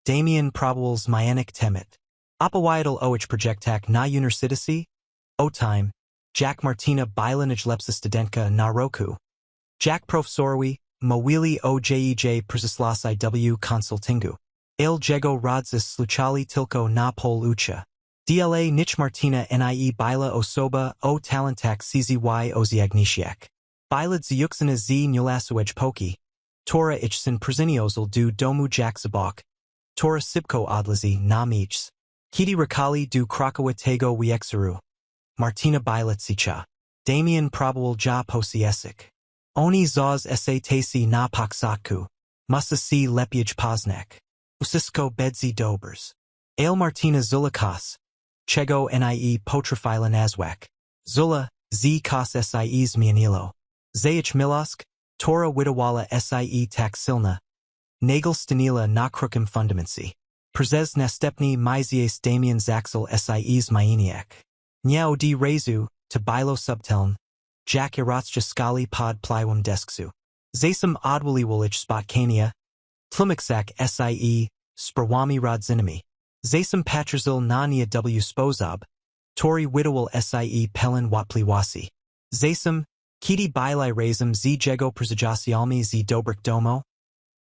Damien Probwals Myanik Temet. Opawiadal Oich Projectak na Universitasi. O Time. Jack Martina Bilanaj Lepsa Studentka na Roku. Jack Profesorowi. Mowili O Jej Przislasai W. Consultingu. Ale Jego Rodzis Sluchali Tilko na Pol Ucha. DLA Nich Martina Nie Bila Osoba O Talentak CZY Oziagnisiak. Bila Ziyuksina Z Nulasuej Poki. Tora Ichsin Prziniozal du Domu Jack Zabok. Tora Sibko Odlazi na Michs. Kiti Rakali du Krakawa Tego Wiexeru. Martina Bilatsicha. Damien Probawal Ja Posiesik. Oni Zaz Sa Tasi na Paksatku. Musa Si Lepiaj Poznak. Usisko Bedzi Dobers. Ale Martina Zulikas. Chego Nie Potrafila Nazwak. Zula, Z Kos Sies Mianilo. Zayich Milosk, Tora Widawala Sie Taksilna. Nagel Stanila na Krukim Fundamency. Przez Nastepni Mizies Damien Zaxel Sies Myeniak. Nyao D. Rezu, Tabilo Subteln. Jack Iratsja Skali Pod Plywum Desksu. Zasum Odwaliwalich Spotkania. Tlumiksak Sie, Sprawami Rodzinami. Zasum Patrazil Nania W. Spozob. Tori Widawal Sie Pelin Watpliwasi. Zasum, Kiti Bilai Razum Z Jego Przajasialmi Z Dobrik Domo.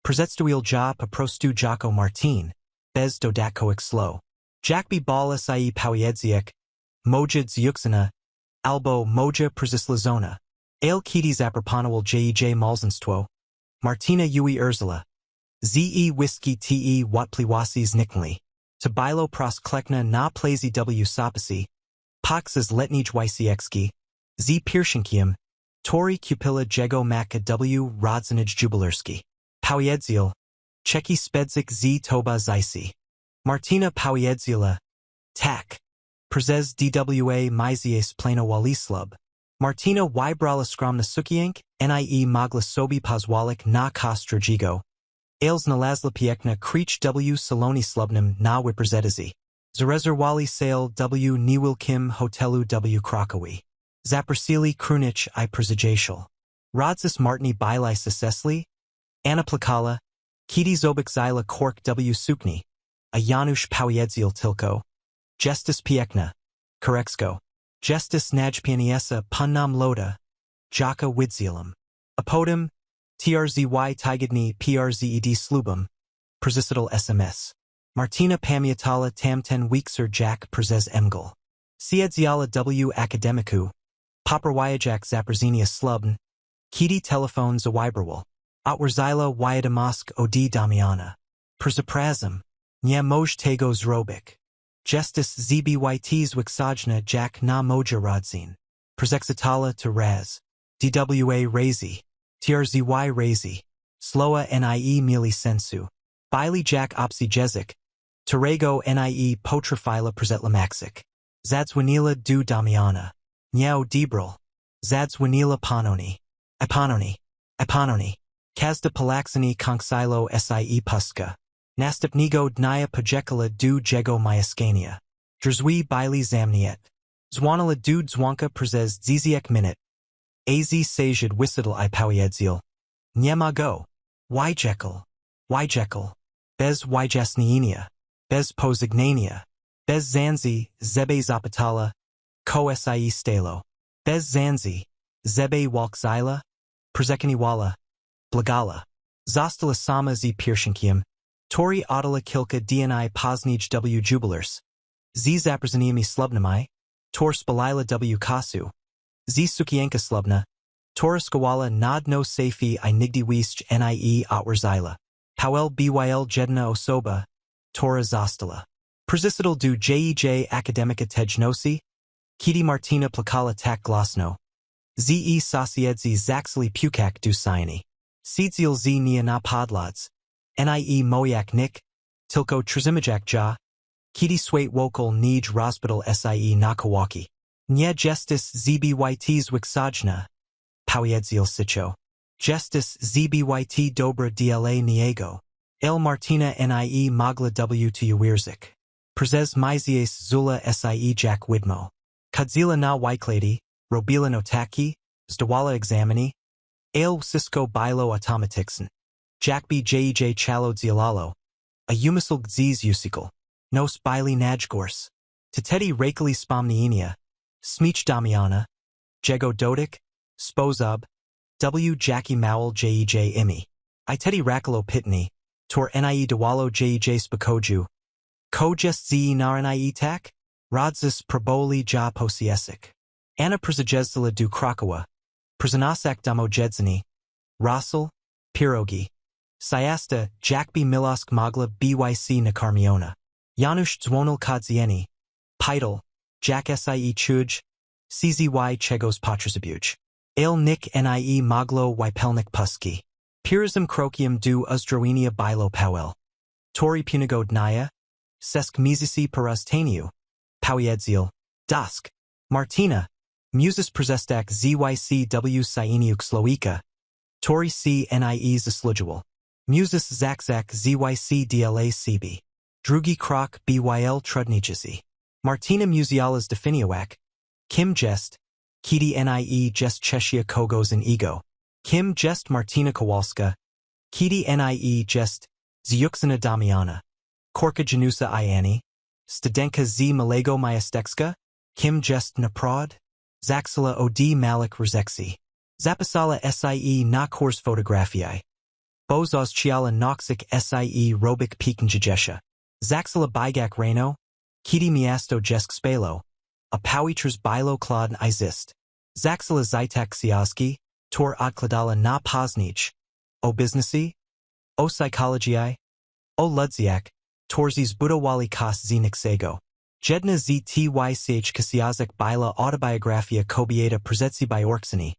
Przetstuil Ja Prostu Jako Martin. Bez Dodatkoik Slow. Jack B. Bal Sie Powiedziek. Mojid Zeuksina. Albo Moja Przislazona. Ale Kiti Zaproponowal Jej Malzenstwo. Martina Ui Ursula. Ze Whiskey Te Watpliwasi Zniknli. Tabilo Prosklekna na Plazy W. Sapasi. Paxas Letnij Wysiekski. Z Pirshinkium. Tori Kupila Jego Maka W. Rodzinij Jubilerski. Powiedziel. Cheki Spedzik Z Toba Zaisi. Martina Powiedziela. Tak. Przez DWA Mizies Plano Walislub. Martina Wybrala Skromna Sukienk, Nie Mogla Sobi Pozwalik na Kostrajigo. Ales Nalazla Piekna Creech W. Saloni Slubnim na Wyprzedzizi. Zarezerwali Sale W. Niwilkim Hotelu W. Krakowi. Zaprosili Krunich I Przejasial. Rodzis Martini Bilai Sesesli. Anna Plakala. Kiti Zobik Zyla Kork W. Sukni. A Janusz Powiedziel Tilko. Justice Piekna. Korexko. Justice Najpianiesa Punnam Loda. Jaka Widzielum. Apodum. TRZY Tigidni PRZED Slubum. Przisital SMS. Martina Pamiatala Tamten Weekser Jack Przez Emgel. Siedziala W. Akademiku. Poperwyajak Zaprzinia Slubn. Kiti Telefon Zawiberwal. Otwrzila Wyadamosk Od Damiana. Przaprazum. Nie Moj Tego Zrobik. Justice ZBYT Zwiksajna Jack na Moja Rodzin. Przexitala to raz. Dwa razy. Trzy razy. Sloa nie mili sensu. Bili jak opsi jezik. Terego nie potrafila przetłumaczyć. Zadzwoniła do Damiana. Miał debril. Zadzwoniła ponownie. Epononi. Każda palaksani konksilo sie puska. Następnego dnia pojechała do jego mieszkania. Drzwi bili zamknięte. Dzwoniła do dzwonka przez 10 minut. Az sejad wysadł I powiedzil. Nie mogę. Wyjechał. Bez wyjaśnienia. Bez pożegnania. Bez zanzi, zebe zapytala. Ko sie stalo. Bez zanzi, zebe walkzila. Przekonywala. Blagala. Została sama z pierwszym. Tori oddala kilka dni poznij w jubilers. Z zaproszeniami slubnami. Tor spalila w kasu. Z sukienka slubna. Tor skawala nad no safi I nigdy wiszcz nie otwrzila. Powel byl jedna osoba. Tora zostala. Przystał do akademika tejnosi. Kiedy Martyna plakala tak glasno. Ze sosiedzi zaksili pukak du sieni. Siedzil z nia na podlods. Nie mojak nik. Tylko trzymajak ja. Kiedy swait wokal nij rozbadal sie na kawaki. Nie gestis zbyt zwyksajna. Powiedzil sicho. Gestis zbyt dobra dla niego. Il Martyna nie mogla w uwierzyć. Przez miesiąc zula sie jak widmo. Kadzila na wyklady, robila notaki, zdawala egzamini. Il wszystko bilo automatyczne. Jakby chalo dzielalo. A umysł gdzieś usikal. Nos bili najgors. Tetedi rakeli spomnienia. Smich Damiana. Jego dotyk. Sposob. W jaki małal imi. I tedi rakalo pitni. Tor nie dawalo spokoju. Ko jest z nie tak? Rodzis proboli ja posiesik. Anna przyjeżdżala do Krakowa. Przynasak domo jedzenie. Rosal. Pierogi. Siasta, jakby milosk mogla byc nakarmiona. Janusz dzwonil kodzieni. Pytal. Jak sie chuj. Czzy czegos potrzebuj. Il nik nie moglo wypełnić puski. Pirzim krokiem do uzdrowienia bilo powel. Tori punego dnia. Sesk miesięcy porozstaniu. Powiedzil. Dusk. Martyna. Muses przestak zycw sieniuk sloika. Tori nie zasludziwal. Muses zakzak zyc dla siebie. Drugi krok byl trudniejszy. Martyna musialas definiowak. Kim jest. Kiedy nie jest Czechia kogos in ego. Kim jest Martyna Kowalska. Kiedy nie jest Rodzina Damiana. Korka Janusa Iani. Studenka z Malego Majestecka. Kim jest naprod. Zaksala od Malik Rzeksi. Zapisala sie na kurs fotografiai. Bozos chiala noxic sie robik pikanjajesha. Zaksala bygak reno. Kiedy miasto jesk spalo. A powitres bilo klad izist. Zaksala zitak siaski. Tor odkladala na poznij. O businessy. O psychologiai. O ludziak. Torzis budowali kos zniksego. Jedna z tych kasiazek bila autobiografia kobieta przetsi by orksini.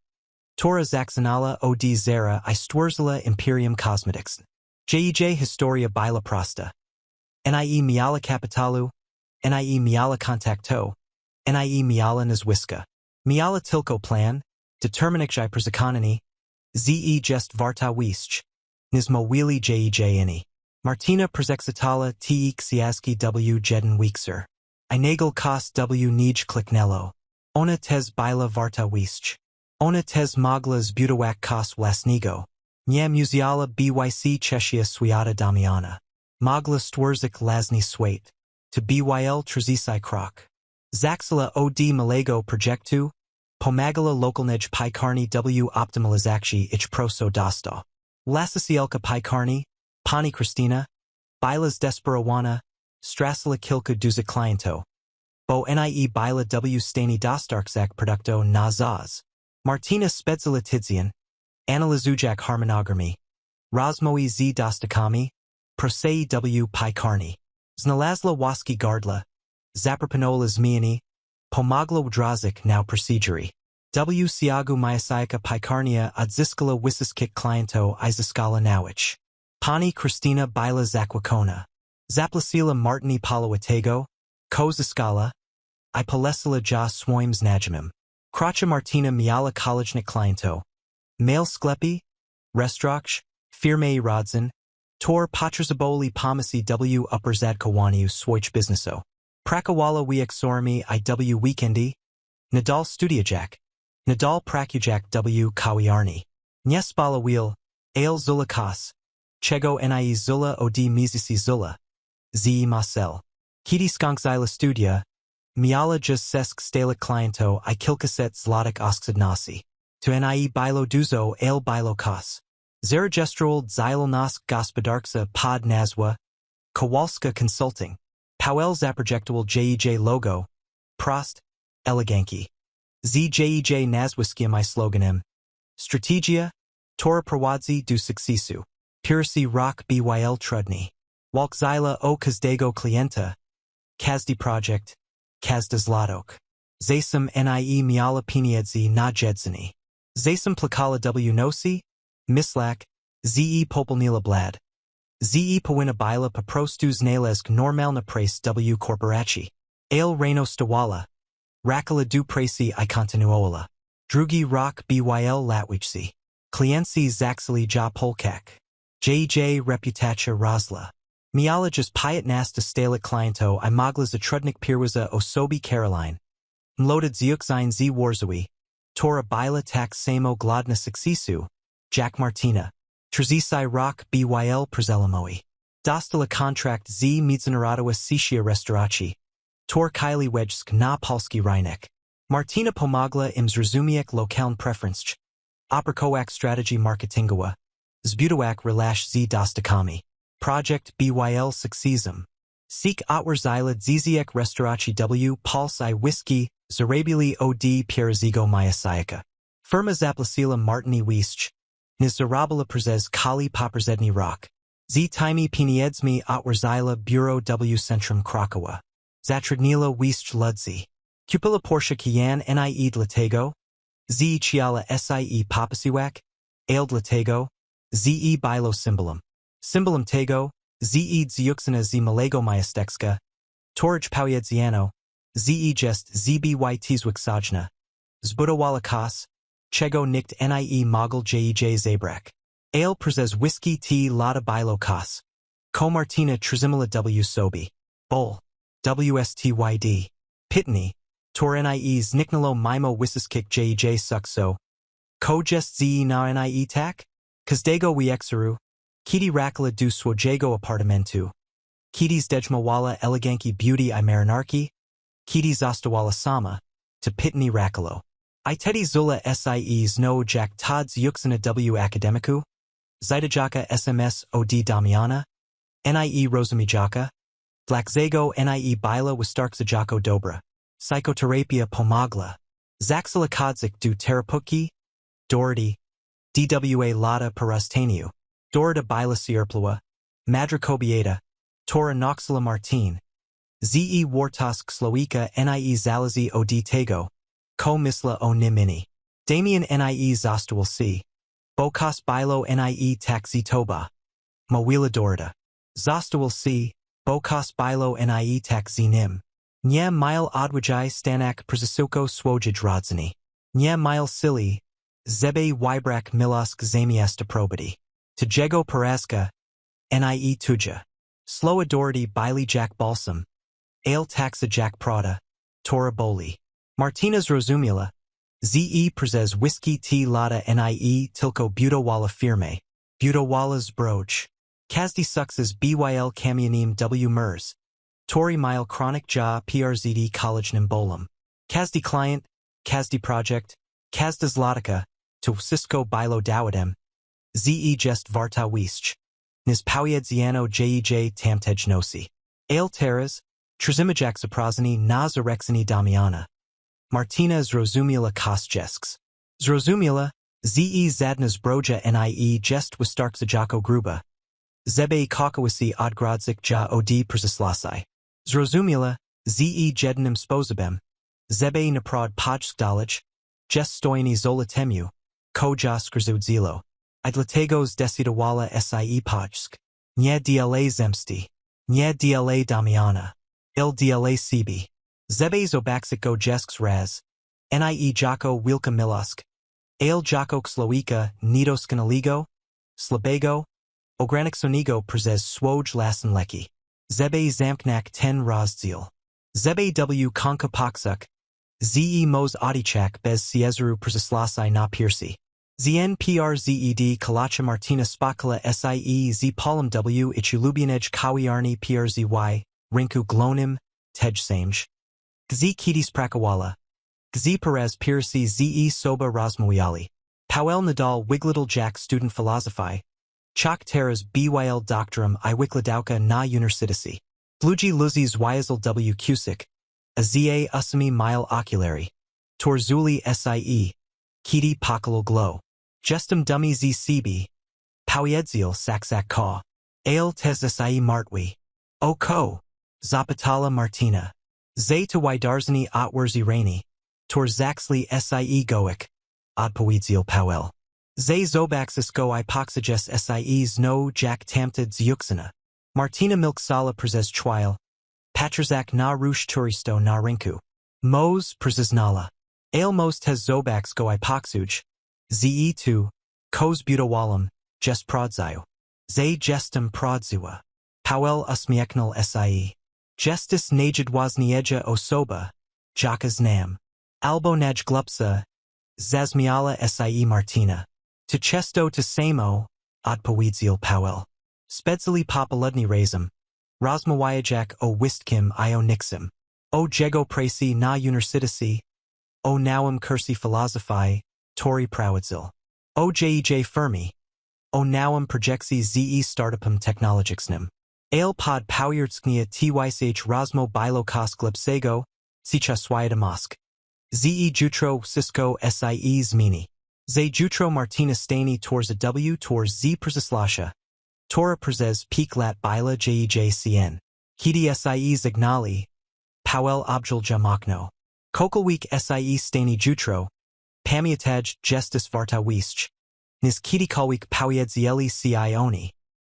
Tora zaksanala od zera I stworzila imperium cosmetics. Historia bila prosta. Nie miala kapitalu. Nie miala kontakto. Nie miala nazwiska. Miala tylko plan. Determinacj przekonani. Jest warta wiszcz. Nizmowili ini. Martyna przexitala ksiazki w jeden wikser. I nagel kos w nij kliknelo. Ona tez bila warta wiszcz. Ona tez mogla zbudować kos własnego. Nie musiala byc Czechia świata Damiana. Mogla stworzyć lasny świat. To byl trzeci krok. Zaksala od malego projektu. Pomagala lokalnej pikarni w optymalizacji ich proso dosto. Lasasielka pikarni. Pani Kristina. Bilas desperawana. Strasila kilka duza cliento. Bo nie bila w stani dostarczak produkto na zaz. Martyna spedzila tidzian. Analizujak harmonogrami. Rozmoi z dostakami. Prosei w pikarni. Znalazla łaski gardla. Zaproponola zmiany. Pomogla wdrożyć now proceduri. W. Siagu Myasayaka Pikarnia Odzyskala Wysyskich Kliento Izyskala Nawich. Pani Kristina Bila Zakwakona. Zaplasila Martyny Palawatego. Ko Zyskala. I Palesila Ja Swoims Najmim. Kracha Martyna Miala Kolejnik Kliento. Mail Sklepi. Restrokch. Firmej Rodzin. Tor Patrzaboli Pomasi W. Upperzadkowaniu Swoich Bizneso. Prakawala Wieksormi IW Weekendi. Nadal Studiojak. Nadal Prakujak W. Kawiarni. Nyespala Wheel. Ale Zula Kas. Chego Nie Zula Od Mizisi Zula. Ze Marcel. Kiti Skonkzila Studia. Miala Jas Sesk Stalik Kliento I Kilkaset Zlatik Osksadnasi. To Nie Bilo Duzo Ale Bilo Kas. Zarajestrold Zylnask Gospodarksa Pod Nazwa. Kowalska Consulting. Powell Zaprojectual JEJ Logo. Prost. Eleganki. ZJEJ Nazwiskiem I Sloganem. Strategia. Tora Prawadzi du Successu. Piracy Rock BYL Trudni. Walkzila O Kazdego Klienta. Kazdi Project. Kazda Zlatok. Zasem Nie Miala Piniedzi na Jedzini. Zasem Plakala W Nosi. Mislak. Ze Popolnila Blad. Ze Powina Bila Paprostus Nalesk Normal na Prace W Corporaci. Ale Reino Stawala. Rakala du Praci I Continuola. Drugi Rock BYL Latwichsi. Klienci Zaxili Ja Polkak. JJ Reputacha Rosla. Mialajas Piat Nasta Stalik Kliento I Mogla Zatrudnik Pirwaza Osobi Caroline. Mloded Ziukzine Z Warzawi. Tora Bila Tak Samo Glodna Successu. Jack Martina. Trzisai Rock BYL Prezelamoi. Dostala Contract Z Midzanaradawa Sishia Restauraci. Tor Kylie Wejsk na Polski Rynek. Martyna Pomogla im Zrozumiek Lokaln Preferenc. Operkoak Strategy Marketingowa. Zbudowak Relash Z Dostakami. Project BYL Succesum. Seek Otwarzila Ziziek Restauraci W Pulse I Whiskey, Zarabili Od Pierzigo Myasayaka. Firma Zaplasila Martini Wiesch. Nizarabala Przez Kali Poprzedni Rock. Z Timey Pieniedzmi Otwarzila Bureau W Centrum Krakowa. Zatrudnila Wiesch Ludzi. Kupila Porsche Kian Nie Dlatego. Z Chiala Sie Popasiwak. Ale Dlatego. Ze Bilo Symbolum. Symbolum Tego. Ze Dziuksina Z Malego Majastekska. Torj Powiedziano. Ze Jest ZBY Tzwiksajna. Zbudowala Kas. Chego Nikt Nie Mogul Jej Zabrak. Ale Przez Whiskey T Lada Bilo Kas. Ko Martyna Trzymala W Sobi. Bol. WSTYD. Pitni. Tor Nie Zniknalo Mimo Wysyskich Jej Sukso. Ko Jest Ze na Nie Tak? Kazdego Wieksaru. Kiti Rakala du Swojego Apartamentu. Kiti Zdejmawala Eleganki Beauty I Marinarki. Kiti Zostawala Sama. To Pitni Rakalo. I Teddy Zula Sie Zno Jak Tods Yuksina W Akademiku. Zidajaka SMS Od Damiana. Nie Rozumijaka. Dlaczego Nie Bila Wystarczajako Dobra. Psychoterapia Pomogla. Zaxila Kodzik du Terapuki. Doherty. DWA Lada Parastaniu. Dorita Bila Sierplua. Madra Kobieta. Tora Noxila Martin. Ze Wartosk Sloika Nie Zalazi Od Tego. Ko Misla O Nimini. Damian Nie Zostawil C. Bokos Bilo Nie Taxi Toba. Mawila Dorita. Zostawil C. Bokos Bilo Nie Taxi Nim. Nie Mile Odwijai Stanak Przisuko Swojij Rodzini. Nie Mile Sili. Zebe Wybrak Milosk Zamiasta Probity. Tjego Paraska. Nie Tuja. Slowa Doherty Bili Jack Balsam. Ale Taxa Jack Prada. Tora Boli. Martynas Rozumila. Ze Przez Whiskey T Lada Nie Tilko Budowala Firme. Budowala Zbroj. Kazdi Success BYL Kamyanim W Mers. Tori Mile Chronic Ja PRZD College Nimbolum. Kazdi Client. Kazdi Project. Kazda Zlatica. To Cisco Bilo Dawadem. Ze Jest Varta Wiesch. Nis Powiedziano Jej Tamtej Nosi. Ale Teras. Trzymajak Zaprazini na Zaręczyny Damiana. Martyna Zrozumila Kosjesks. Zrozumila. Ze Zadna Zbroja Nie Jest Wystarczajako Gruba. Zebe Kokowisi Odgrodzik Ja Od Przyslasai. Zrozumila. Ze Jednym Sposobem. Zebe Naprod Podskdalaj. Gestojni zolatemu, ko skrzywdzilo. I dlatego zdecydowała sie Pojsk. Nie dla zemsty. Nie dla Damiana. Il dla siebie. Zebe zobaczyło dziecko raz. Nie jako wilka milosk. Ale jako człowieka niedoskonalego, slabego, ograniczonego przez swój lasen leki. Zebe zamknął ten rozdział. Zebe w konka poksuk. Ze mos odichak bez ciezaru przeslasai na piersi. Zien przed kalacha Martyna spokala sie z polem w ichulubianej kawiarni przzy, rinku glonim, tejsamej. Gzi kidis prakawala. Gzi perez piersi ze soba rozmawiali. Powell Nadal wigladal jack student philosophy. Chok teras był doctorum I wikladauka na universitasi. Dlugi luzi zwiazal w kusik. Azie usami mile oculari. Torzuli sie. Kidi pokalal glow. Gestum dummy z cb. Powiedzil saksak ka. Ale tez sie martwi. O ko. Zapatala Martyna. Zay to widarzani otwerzi rainy. Torzaxli sie goik. Odpowiedział Powell. Zay zobaxisko I poxages sies no jack tamtid zjuxina. Martyna milksala przez chwile. Patrzak na rush turisto na rinku. Mos przyznala. Ale mos tez zobaxko I poxuj. Ze2. Kos budowalem, jest prodzaju. Zay gestem prodziła. Powell usmieknul sie. Gestis najidwaznieja osoba. Jaka znam. Albo naj glupsa. Zazmiala sie Martyna. To chesto to samo. Odpowiedział Powell. Spedzili popoludni razem. Rozmawiajak o wistkim I nixim. O jego pracy na universitasi. O nałam kursi filozofii. Tori Prowadzil. O jej firmy. O nałam projekcji ze startupem technologicznym. Ale pod powiertknia tych rozmo bilo kosklipsego. Sicha swida mosk. Ze jutro Cisco sie zmieni. Ze jutro Martyna stani torza w torz z przeslasha. Tora przez piklat bila jejcn. Kidi sie zignali. Powell objelja mokno. Kokolweek sie stani jutro. Pamiętaj gestis warta wiszch. Nis kidi kolweek powiedzeli oni.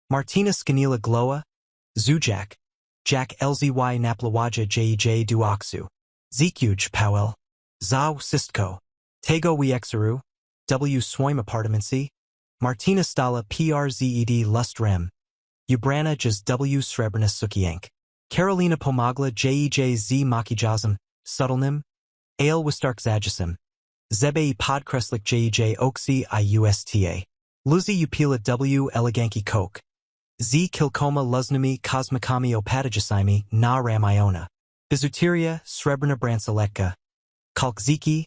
Martyna skanila gloa. Zujak. Jack lzy naplawaja jej duoksu. Zekuj Powell. Za sistko. Tego wiexeru. W swoim apartamency. Martyna stala przed lustrem. Ubrana jaz w srebrna sukienk. Karolina pomogla jej z makijazem, subtelnym. Ale wystark zajasim. Zebe I podkreslik jej oksi I usta. Luzi upila w eleganki kok. Z kilkoma luznami kosmikami opatijasimi na ramiona. Bizuteria srebrna brancaletka. Kalkziki.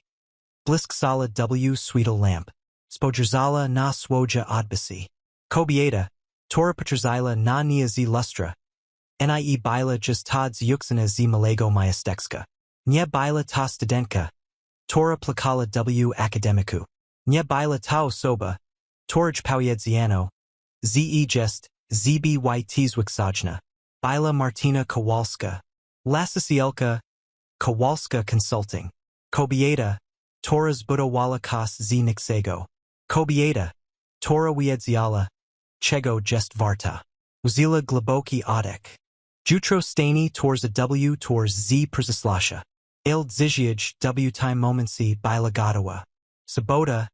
Blisk sala w sweetal lamp. Spojerzala na swoja odbisi. Kobieta. Tora Petrzila na nia z lustra. Nie bila just tad zjuxina z malego majestexka. Nie bila ta studentka. Tora plakala w akademiku. Nie bila ta osoba. Toraj powiedzano. Ze jest. Zbyt zwiksajna. Bila Martyna Kowalska. Lasisielka. Kowalska Consulting. Kobieta. Tora zbudowala kos z naszego. Kobieta. Tora wiedziala. Czego jest warta. Uzila globoki odek. Jutro stani torza w torz z przeslasha. Il dziziaj w time momency bila gotowa. Sobota.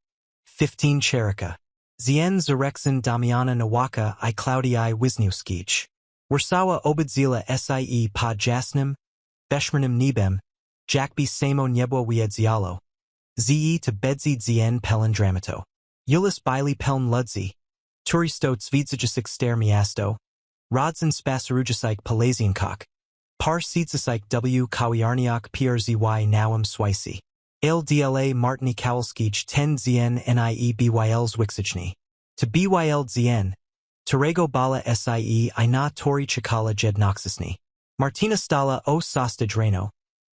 15 cherika. Zien Zaręczyn Damiana Nawaka I Klaudii Wisniewskich. Warsawa Obadzila sie pod jasnym. Beshmanim niebem. Jakby samo niebo wiedzialo. Ze to bedzi zien pelin dramato. Julis bili peln ludzi. Turisto zwidzajasik ster miasto. Rodzin spasarujasik palaziankok. Par siedzasik w kawiarniak przzy nałam swisi. Il dla Martyny Kowalskich ten zien nie byl zwiksachny. To byl zien. Torego bala sie I na tori chakala jednoksisny. Martyna stala o sostadrano.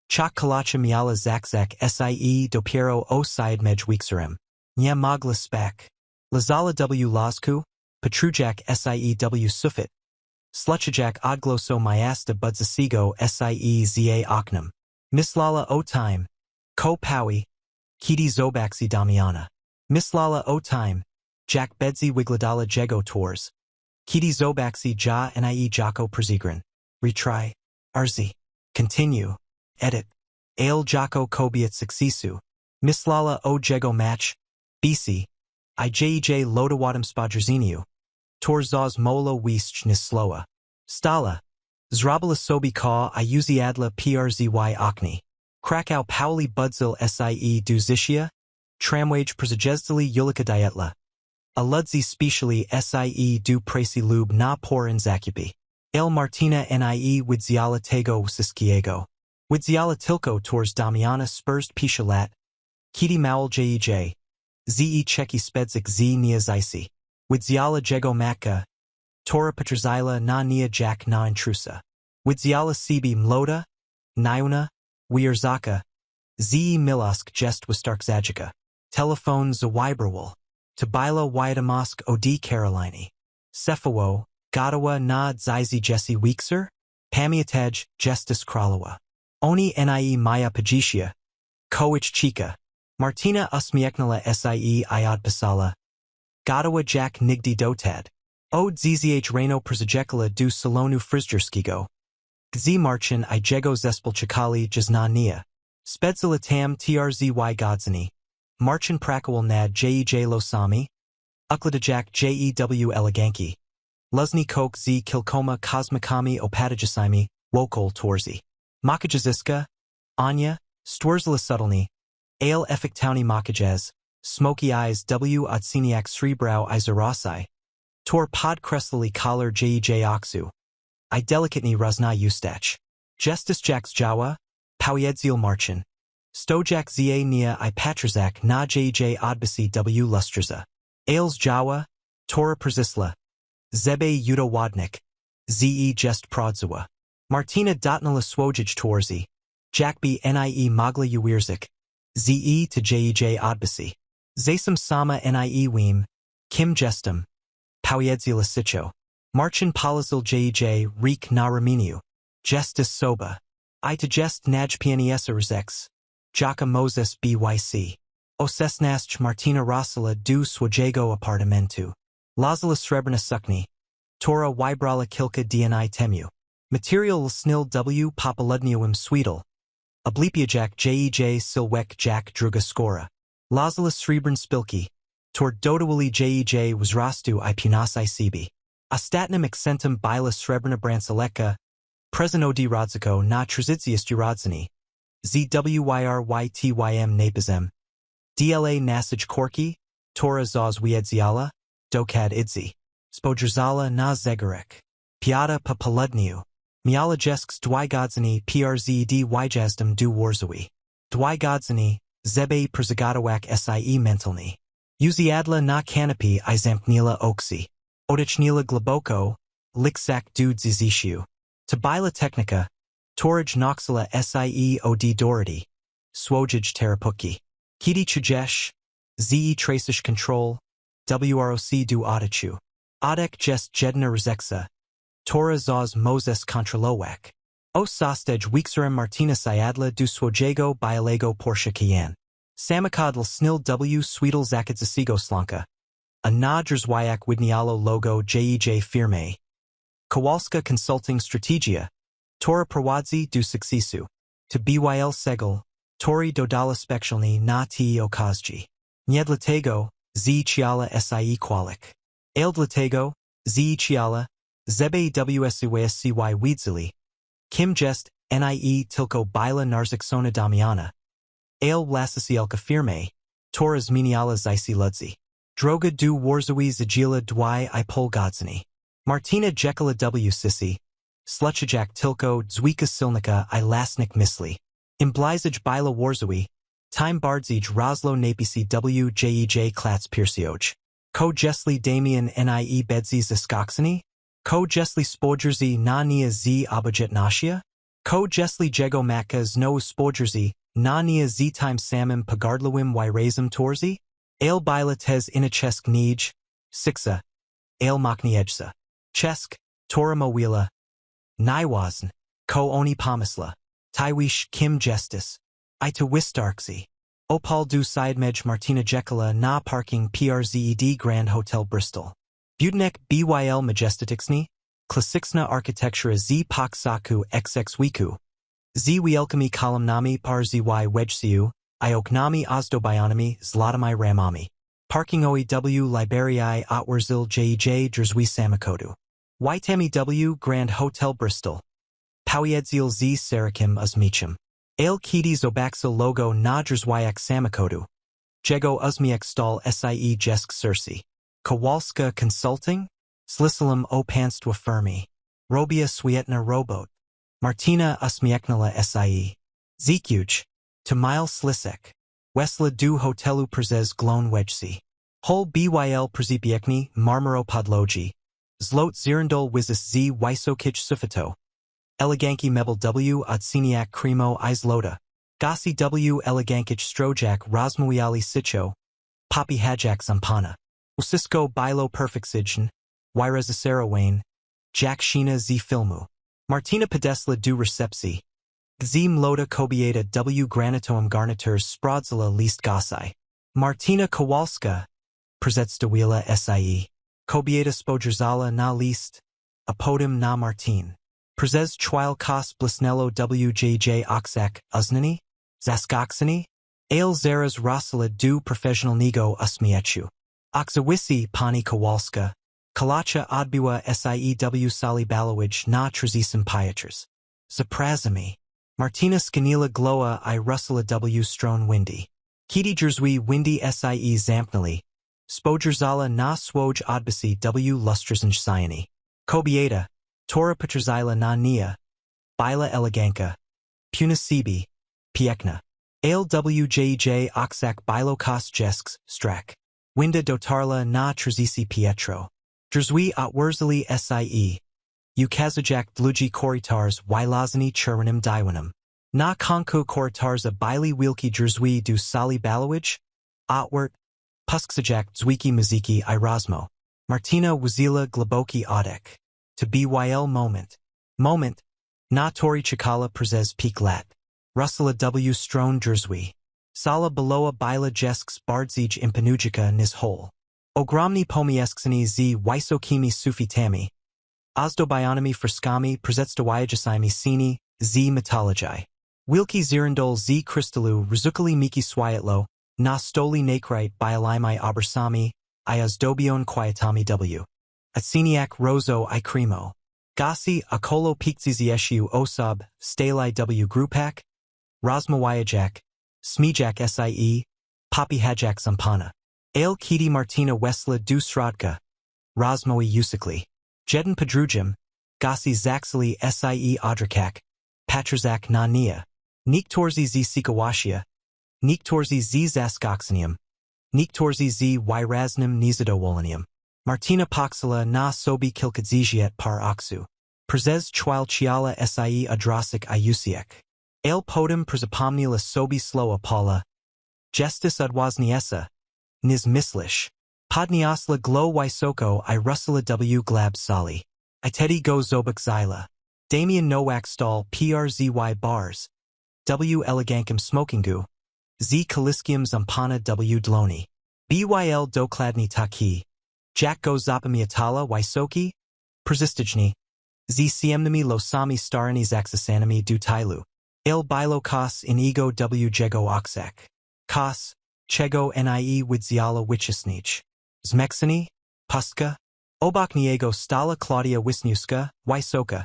Chok kalacha miala zakzak sie dopiero o siedmej wikserem. Nie mogla spek. Lazala w lazku. Patrujak sie w sufit. Sluchajak odgloso miasta budzasigo sie za oknum. Mislala o time. Ko powi. Zobaxi Damiana. Mislala o time, Jack Bedzi Wigladala Jego tours. Zobaxi ja nie jako przegran. Retry. Arzi. Continue. Edit. Ale jako kobiet successu. Mislala o jego match. BC. IJJ lodowatem spodrzeniu. Torzaz mola wiszch nisloa. Stala. Zrobila sobie ka I uziadla przzy okni. Krakow Pauli budzil sie du zisia. Tramwaj przejezdili Julika dietla. A ludzi specially sie du presi lub na por in zakupi. El Martyna nie widziala tego wszystkiego. Widziala tylko tours Damiana spurst pisha lat. Maul jej. Ze czeki spedzik z nia zisi. Widziala jego matka. Tora Petrzila na nia jack na intrusa. Widziala sibi mloda. Niuna. Wierzaka. Ze milosk jest wystark zajika. Telefon zawibrawal. Tabila Widamosk od Karolini. Cefawo. Gotowa na zizi Jesse Weekser. Pamiętaj Justice Kralowa. Oni nie Maya Pajisia. Koich Chika. Martyna Usmieknala sie Iod Pasala. Gotowa Jack Nigdy Dotad. Od Zh Reno Przejekala du Salonu Frizjerskiego. Gzi Marchin I Jego Zespolchikali Jaznania. Spedzila tam Trzy Godzini. Marchin Prakowal nad Jej Losami. Ukladajak Jew Eleganki. Luzny Kok Z Kilkoma Kosmikami Opatajasimi, Wokol Torzi. Makajaziska. Anya, Stwrzla Subtlny. Ale Efektowny Makajaz. Smoky Eyes W Odsiniak Srebrow Izarasai. Tor Podkreslili Collar Jej Oksu. I delicately Rozna Ustach. Justice Jacks Jawa. Powiedzil Marchin. Stojak Za Nia I Patrzak na Jej Odbisi W Lustrza. Ales Jawa. Tora Przisla. Zebe Udowodnik. Ze Jest Prodzua. Martyna Dotnala Swojij Torzi. Jackby Nie Mogla Uwierzik. Ze to Jej Odbisi. Zasam Sama Nie Weem. Kim Jestem. Powiedzila Sicho. Marchin Polizil Jej Reek na Rameniu. Justice Soba. I to Jest Naj Pianiesa Rezex. Jaka Moses Byc. Osesnasch Martyna Rosala du Swojego Apartamentu. Lazala Srebrna Sukni. Tora Wybrala Kilka Dni Temu. Material Snil W Popoludniowim Sweetal. Oblipiajak Jej Silwek Jack Druga Skora. Lazala Srebran Spilki. Tor Dodawali Jej Wzrastu I Punasai Sibi. Ostatnim Accentum Bila Srebrna Bransaleka. Prezenodi Rodziko na Trzydziesti Rodzini. ZWYRYTYM Napizem. DLA Nasij Korki. Tora Zaz Wiedziala. Dokad Idzi. Spodrzala na Zegarek. Piata pa Poludniu. Miala Jesks Dwygodzini PRZD Wyjazdem du Warzawi. Dwygodzini, Zebe Przygotowak Sie Mentalni. Uziadla na Canopy I Zamknila Oksi. Odichnila Globoko, Liksak du Dzizishu. Tabila Technica. Torij Noxila Sie Od Dority. Swojij Terapuki. Kiti Chujesh. Ze Tracish Control. WROC du Audichu. Odek Jest Jedna Rezeksa. Tora Zaz Moses Contralowak. O Sostej Weekserem Martyna Sayadla du Swojego Bialego Porsche Kian. Samakadl Snil W Sweetal Zakidzasigo Slanka. A Nadrs Wyak Widnialo Logo Jej Firme. Kowalska Consulting Strategia. Tora Prawadzi du Successu. To BYL Segel. Tori Dodala Spekjalni na Ti Okazji. Niedlatego. Z Chiala Sie Qualik. Aildlatego. Z Chiala. Zebe WSUSCY Weedzili. Kim Jest, Nie Tilko Bila Narzeksona Damiana. Ale Wlasisielka Firme. Toras Miniala Zisi Ludzi. Droga du Warzawi Zagila Dwy I Polgodzini. Martyna Jekala W Sisi. Sluchajak Tilko Zwika Silnika I Lasnik Misli. Imblizaj Bila Warzawi. Time Bardzij Roslo Napisi W Jej Klats Piersioj. Ko Jesli Damian Nie Bedzi Ziskoksini. Ko Jesli Spodjerzy na Nia Z Abajit Nashia? Ko Jesli Jego Matka Zno Spodjerzy na Nia Z Time Samim Pagardlawim Wyrazim Torzi? Ale Bila Tez Inachesk Nij. Sixa. Ale Makniejsa. Chesk. Torama Wila. Niwazn. Ko Oni Pomisla. Tywish Kim Justice. Ita Wistarksi. Opal du Siedmej Martyna Kowalska na parking PRZED Grand Hotel Bristol. Budynek BYL Majestyczny, klasyczna architektura z Paksaku XX Wiku. Z wielkimi kolumnami PRZY Wedgesiu, I oknami ozdobionymi złotymi ramami. Parkingowi W Liberii Otwórzil JJ Drzwi Samochodu. Ytami W Grand Hotel Bristol. Powiedzil z Sarakim Uzmichim. Ale Kiti Zobaxil Logo na Drzwiak Samochodu. Jego Uzmiak Stal Sie Jesk Sersi. Kowalska Consulting? Slisalum o Panstwa Fermi. Robia Swietna Robot. Martyna Usmieknala Sie. Zekuj. Tamil Slisek. Wesla du Hotelu Przez Glon Wedgsi. Hol Byl Przepiekni Marmaro Podlogi. Zlot Zirandol Wizis z Wysokich Sufito. Eleganki Mebel W Odsiniak Kremo Izlota. Gasi W Elegankich Strojak Rozmawiali Sicho. Poppy Hajak Zampana. Usisko Bilo Perfixijn. Wyrezasera Wayne. Jack Sheena z Filmu. Martyna Podesla du Recepci. Z Mlota Kobieta W Granitoum Garniturs Sprodzilla List Gosai. Martyna Kowalska. Przedstawiła Sie. Kobieta Spodrzala na list. Apodem na Martin. Przez Chwil Kos Blisnello WJJ Oksak Uznani. Zaskoczyny. Ale zaraz Rosala du Professionalnego Ośmieszyć. Oksawisi Pani Kowalska. Kalacha Odbiła SIEW Sali Balowij na Trzecim Piatres. Zaprazami. Martyna Skanila Gloa I Rusala W Stron Windy. Kiti Drzwi Windy Sie Zampnali. Spodrzala na Swoj Odbisi W Lustrzyn Siani. Kobieta. Tora Petrzila na Nia. Bila Eleganka. Punasibi. Piekna. Ale WJJ Oksak Bilo Kos Jesks Strak. Winda Dotarla na Trzeci Pietro. Drzwi Otwórzili Sie. Ukazajak Dlugi Korytars Wylazani Churanim Dywanam. Na Konku Korytarza Bili Wielki Drzwi du Sali Balowij. Otwart. Pusksajak Zwiki Miziki I Rozmo. Martyna Wazila Globoki Odek. To BYL Moment. Moment. Na Tori Chikala Przez Peak Lat. Rusala W Stron Drzwi. Sala Beloa Bila Jesks Bardzij Impanujika Nis Hole. Ogromni Pomiesksani z Wysokimi Sufitami. Ozdobionomi Frskami Przedstawiajasimi Sini z Mitologii. Wielki Zirandol z Krystalu Rzukali Miki Swiatlo. Na Stoli Nakrite Bialimai Obersami. I Ozdobion Quietami W. Atsiniak Rozo I Kremo. Gasi Akolo Pikzizieshu Osob Stali W Grupak. Rozmawajajak. Smijak Sie. Poppy Hajak Zampana. Ale Kiti Martyna Wesla du Srodka. Rozmoi Usikli. Jeden Podrujim. Gasi Zaksali Sie Odrakak. Patrzak na Nia. Niktorzi z Sikawashia. Niktorzi z Zaskoczenium. Niktorzi z Wyraznym Niezadowolenium. Martyna Poksala na Sobi Kilkadziziet par Oksu. Przez Chwil Chiala Sie Odrosik Iusiek. Ale Podem Przepomniela Sobi Sloa Paula. Gestis Udwazniesa. Niz Mislish. Podniosla Glo Wysoko I Rusala W Glab Sali. I Teddy Go Zobak Zyla. Damian Nowak Stall PRZY Bars. W Elegankum Smokingu. Z Kaliskium Zampana W Dloni. BYL Dokladni Taki. Jack Go Zapamiatala Wysoki. Przistijni. Z Siemnami Losami Starani Zaksasanami Du Tailu. Il Bilo Kos in Ego W Jego Oksak. Kos. Chego Nie Widziala Wichisnich. Zmeksani. Pustka. Obokniego Stala Claudia Wisniuska, Wysoka.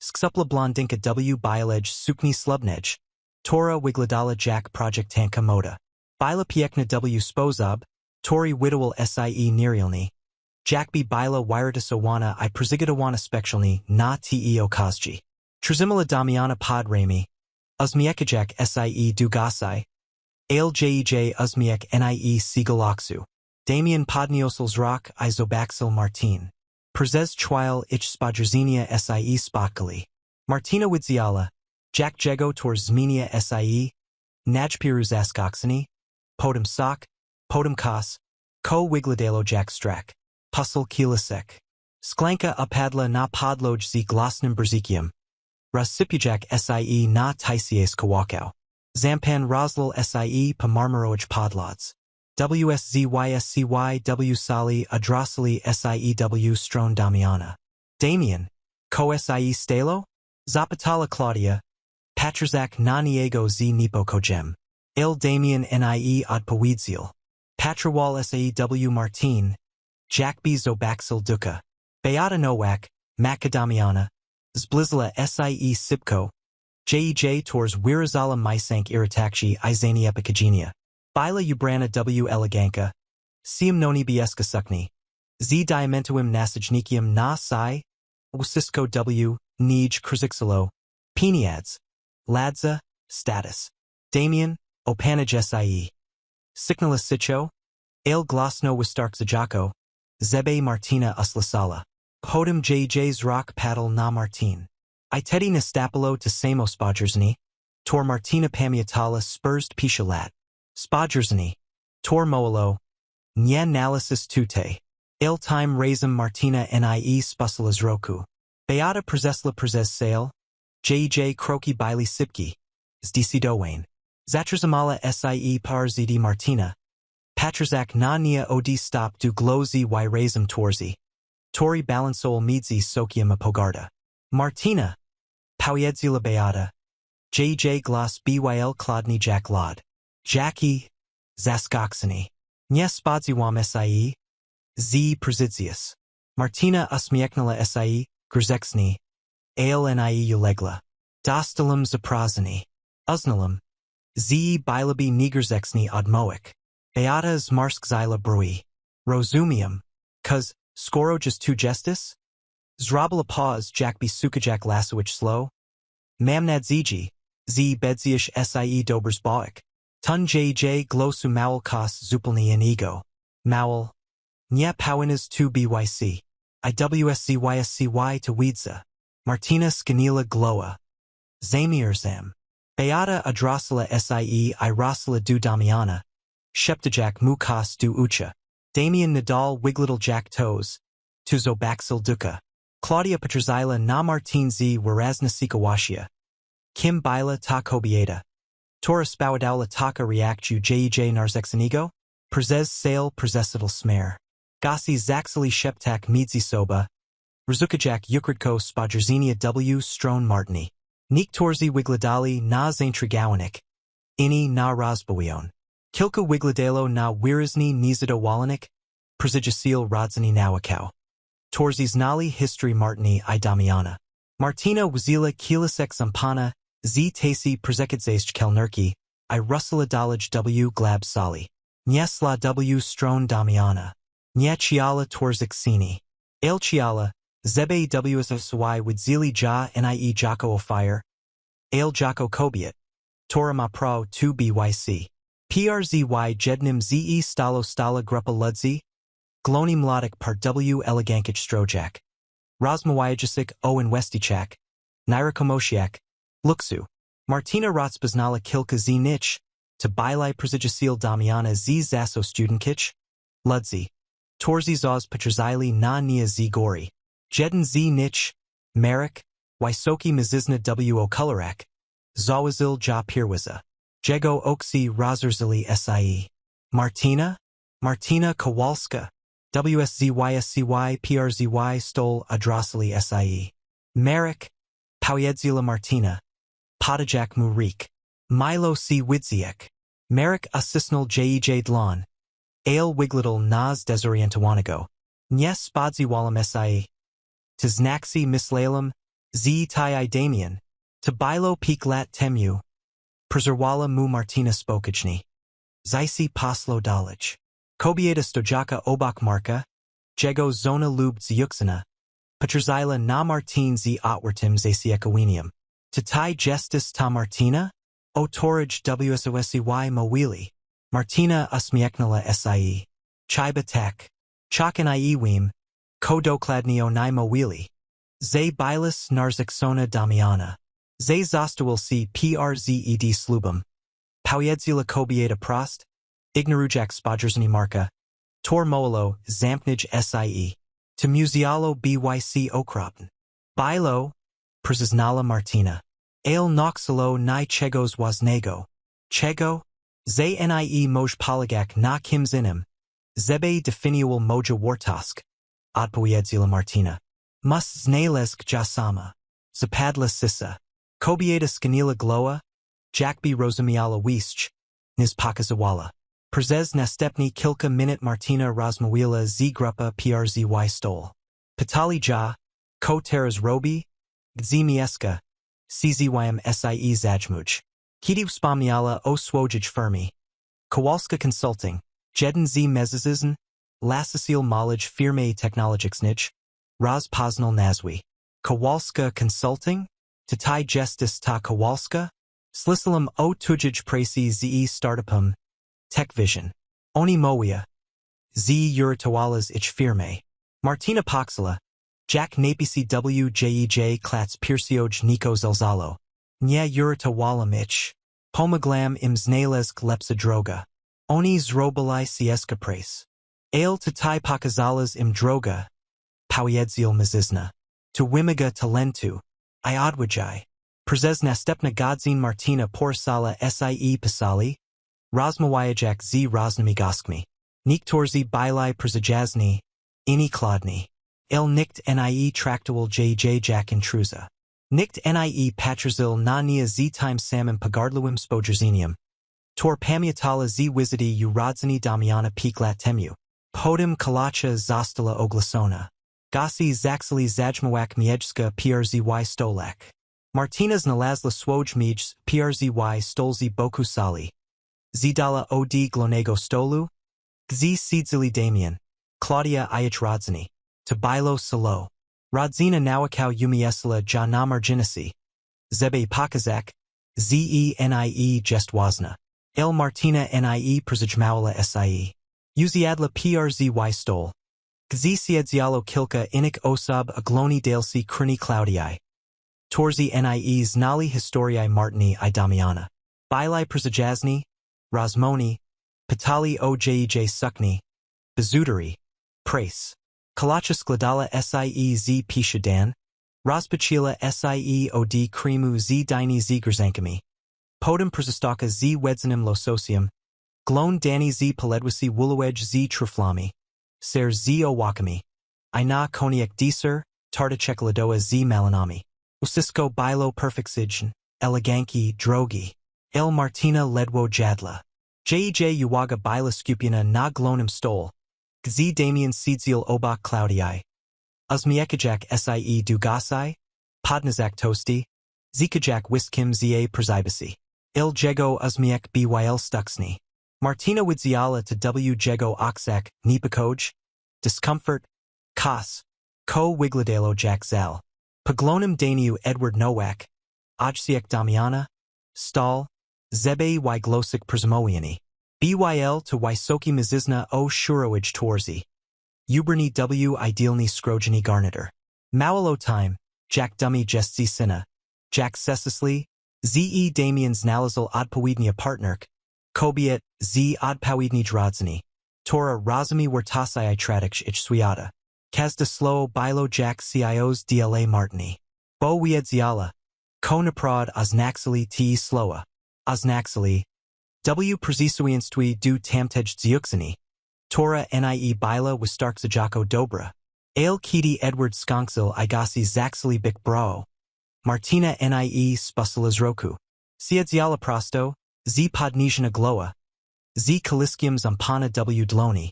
Sksupla Blondinka W Bilej Sukni Slubnej. Tora Wigladala Jack Projektanka Moda. Bila Piekna W Spozob. Tori Widowal Sie Nirielni. Jackby Bila Wiratasawana I Przygadawana Spekjalni na Teo Kozji. Rodzina Damiana Pod Rami. Uzmiekajak Sie Dugasai. Ale Jej Uzmiek Nie Sigaloksu. Damian Podniosels Rock I Zobaxil Martin. Przez Chwil Ich Spodrzenia Sie Spotkali. Martyna Widziala. Jack Jego Tours Zmienia Sie. Najpiru Zaskoczeni. Podem Sok. Podem Kos. Ko Wigladalo Jack Strak. Puzzle Kilasek. Sklanka Upadla na Podloj z Glasnym Brzikiem. Rozsypujak Sie na Tisies Kawakał. Zampan Roslal Sie Pomarmaroj Podlods. WSZYSCY Sali Adrasali Siew Stron Damiana. Damian. Ko Sie Stalo? Zapatala Claudia. Patrzak na niego z Nipo Kojem. Il Damian Nie Odpowiedział. Patrawal Saew Martin. Jackby Zobaxil Duka. Beata Nowak, Macadamiana. Zblizla Sie Sipko. Jej Tours Wirazala Mysank Iratakshi Izani Epikagenia. Bila Ubrana W Eleganka. Siam Noni Bieska Sukni. Z Diamentuim Nasajnikium Na Sai. Wasisko W. Nij Krzixilo. Peniads. Ladza. Status. Damian. Opanaj Sie. Signala Sicho. Ale Glasno Wistark Zajako. Zebe Martina Uslasala. Podem JJ's Rock Paddle na Martin. Itedi Nastapolo to Samo Spodgersni. Tor Martina Pamiatala Spurst Pishalat. Spodgersni. Tor Moalo. Nya Nalisis Tute. Il Time Razum Martina Nie Spusalas Roku. Beata Prezesla Prezes Sale. JJ Kroki Bili Sipki. Zdisidowane. Zatrazamala Sie Parzidi Martina. Patrazak na nia od stop du glozi y razum torzi. Tori balansol midzi sokium apogarda. Martina. Powiedzila beata. JJ Glas Byl Klodny Jack Lod. Jackie. Zaskoczyła. Nie spodziewam Sie. Z Prezidzius. Martina Usmieknala Sie. Grzeczny. Ale Nie ulegla. Dostalum zaproszenie. Uznalum. Z Bilabi Nigrzeczny odmoik. Beata Zmarskzyla Brui. Rozumium. Cuz, skoro just tu gestis? Zrobila pause Jackby Sukajak Lasowich slow? Mamnadziji. Z Bedziish Sie Dobers Boik. Tun JJ Glosu Mowel Kos Zupilni in ego. Mowel. Nya Powinas tu BYC. IWSCYSCY to Weedza. Martina Skanila Gloa. Zamierzam. Beata Adrasala Sie Irasala du Damiana. Sheptajak Mukas du Ucha. Damian Nadal Wiglittle Jack Toes. Tuzo Baxil Duka. Claudia Petrzila na Martin Z Warazna Sikawashia. Kim Bila Ta Kobieta. Tora Spowadowla Taka Reactu Jej Narzeczonego. Prezes Sale Prezesival Smer. Gasi Zaxili Sheptak Midzi Soba. Rzukajak Ukradko Spodrzenia W Stron Martini. Nik Torzi Wigladali na Zaintrigawanik. Ini na Rozbawion. Kilka Wigladalo na Wirazni Nizado Walanik. Presidisil Rodzini Nawakau. Torzi Znali History Martini I Damiana. Martina Wazila Kilisek Zampana. Z Tasi Prezekadzast Kelnerki. I Rusala Dalaj W Glab Sali. Nyesla W Stron Damiana. Nyachiala Torzik Sini. Ailchiala. Zebe WSSY Wadzili Ja Nie Jako Fire. Ail Jako Kobiet. Tora Mapro 2 BYC. PRZY Jednim Ze Stalo Stala Grupa Ludzi. Gloni Mlodik Par W Elegankich Strojak. Rozmawajajasik Owen Westichak. Naira Komoshiak. Luxu. Martina Rotspaznala Kilka Z Nich. To Bilai Presidisil Damiana Z Zaso Studenkich. Ludzi. Torzi Zoz Petrzili na Nia Z Gori. Jeden Z Nich. Merrick. Wysoki Mizizna W Okularak. Zawazil Ja Pirwiza. Jego Oksi Rozerzili Sie. Martina? Martyna Kowalska. WSZYSCY PRZY Stol Adrasili Sie. Merrick. Powiedzila Martina. Podajak Murik. Milo C. Widziek. Merrick Asisnal Jej Dlon. Ale Wiglittle Nas Desorientawanago. Nyes Spodziwalam Sie. Tiznaxi Mislalem. Z Tai Damian. Tabilo Peak Lat Temu. Prezerwala Mu Martina Spokajni. Zaisi Poslo Dalaj. Kobieta Stojaka Obak Marka. Jego Zona Lub Zeuxina. Petrzila na Martin Z Otwertim Zasiekawinium. Tatai Gestis Ta Martina? O Torij WSOSCY Mowili. Martina Usmieknala Sie. Chiba Tek. Chakan Iewim. Kodokladnio Ni Mowili. Zay Bilis Narzeczonego Damiana. Zay Zostawił C Przed Slubum. Powiedzila Kobieta Prost. Ignorujak Spodrzeni Marka. Tor Moalo Zamknij Sie. To Muzialo BYC Okropn. Bilo. Przyznala Martina. Ale Noxalo Ni Chegos Wasnego. Czego? Nie moj polegak na kimś innym. Zebe definiual moja wartosk. Odpowiedziała Martyna. Mus znaleźć ja sama. Zapadla sisa. Kobieta skanila gloa. Jakby rozumiała wiszcz. Niz pokazywała. Przez następny kilka minut Martyna rozmawiała z grupa przzy stol. Pytali ja, ko teraz robi? Gdzie mieszka? Czym sie zajmuć. Kiedy wspomniała o swojej firmie. Kowalska Consulting. Jeden z mężczyzn. Lasasil malaj firmy technologicznych. Poznal nazwy. Kowalska Consulting? Tutaj gestis ta Kowalska? Slisalam o tujij pracy ze startupem. TechVision. Oni moja. Z uratowalas ich firme. Martyna Poxala. Jack napcw jej klats piersioj niko zelzalo. Nie uratowalam ich. Pomaglam im znaleźć lepsa droga. Oni zrobili sieska prace. Ale tutaj pokazalas im droga. Powiedzil mizizna. Tu wymaga talentu. I odwijaj. Przez następna godzin Martyna porsala sie pisali. Rozmawiajak z różnymi gośćmi. Niektórzy byli przyjaźni. Inni kłodni. Nikt nie traktował jak intruza. Nikt nie patrzył na nie z tym samym pogardliwym spojrzeniem. Tor pamiętala z wizyty u Rodziny Damiana 5 lat temu. Potem kolacha została ogłoszona. Gości zaczęli zajmować miejsca przzy stolach. Martyna znalazła swój miejsc przzy stolzy boku sali. Zdala od glonego stolu. Gdzie siedzili Damian. Claudia i Rodziny. To bilo solo. Rodzina nauczał umiesla ja na marginesy. Zebe pokazak. Nie jest ważna. Martyna nie przyjmowała sie. Uziadla przzy stol. Gdzie siedziało kilka innych osób oglądali dalsi krni Claudiai. Torzy nie znali historii Martyny I Damiana. Byli przyjaźni. Rozmoni. Pytali o jej sukni. Bizuteri. Prace. Kolacha składala sie z pishadan. Rozpoczęła sie od kremu z dyni z grzankami. Potem przystała z wedzonym lososiem. Glon dani z poledwisi wulowedź z truflami. Ser z owakami. I na koniak deser, tarta czekoladowa z malinami. Usisko bilo perfekcyjn, eleganki drogi. Martyna ledwo jadla. Jej uwaga bila skupiona na glonim stol. Gdzie Damian siedzil obok Claudiai. Uzmiekajak sie dugasai. Podnazak tosti. Zikajak wiskim za przybasi. Jego uzmiek byl stuxni. Martyna widziała to jego oksak, nipakoj. Discomfort. Kos. Ko wigladalo jak zal. Poglonim daniu Edward Nowak. Otrzymała Damiana. Stal. Zebe y glosik przyzmowieni. Byl to wysoki mizizna o shurowij torzy. Uberni idealni skrojeni garnitur. Mało time, jak dummy jestzi syna. Jak sesisli, ze Damian znalazł odpowiednia partnerk. Kobiet, z odpowiedni rodziny. Tora rozumi wartasai tradich ich swiata. Kazda slow bilo jak cios dla Martyny. Bo wiedziala. Ko naprod oznaksili te slowa. Oznaksili. Przysłuchieństwi du tamtej zjuksini. Tora nie bila wystark jako dobra. Ale kiedy Edward skończył I gasi zaksili bik brao. Martyna nie spusila z roku. Siedziała prosto, z podniesiona gloa. Z kaliskiem zampana dloni.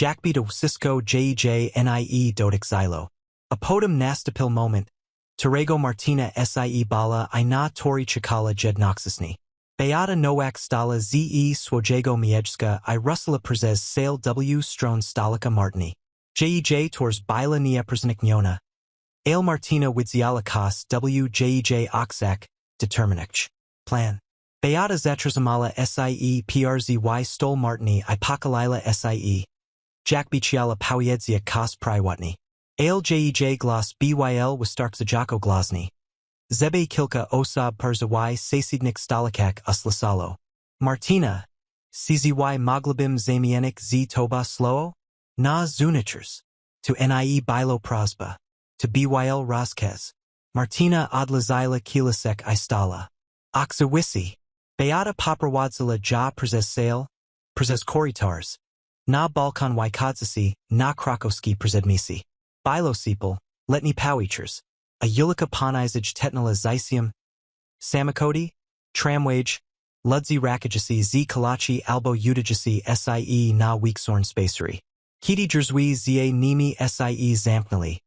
Jakby do Cisco nie dotyk zilo. A potem nastupil moment. Torego Martyna sie bala I na tori czekala jednoksisni. Beata Nowak stala ze swojego miejska I rusala przez sale stron stolika Martyny. Tors bila nieprzynikniona. Ale Martyna widziała kos jej oksak, determinich. Plan. Beata zatrzymała sie przzy stol Martyny I pokalila sie. Jakby chciała powiedzia kos prywatny. Ale jej glas byl wystark jako glasny. Zebe kilka osób przzy sasiednik stolikak uslasalo. Martyna. Czzy moglibym zamienić z toba slowo? Na zunichers. Tu nie bilo prozba. To byl rozkaz. Martyna odlazila kilasek I stala. Oksawisi. Beata poprowadzila ja przez sale, przez korytarz. Na balkon wychodzący, na krakowski przedmieści. Bilosipal, letni powieczers. A Julika ponizage tetnala zysium. Samochody, tramwage, ludzi rakajasi z kalachi albo udajasi sie na weeksorn spacery. Kiti jerzwi za nimi sie zamknali.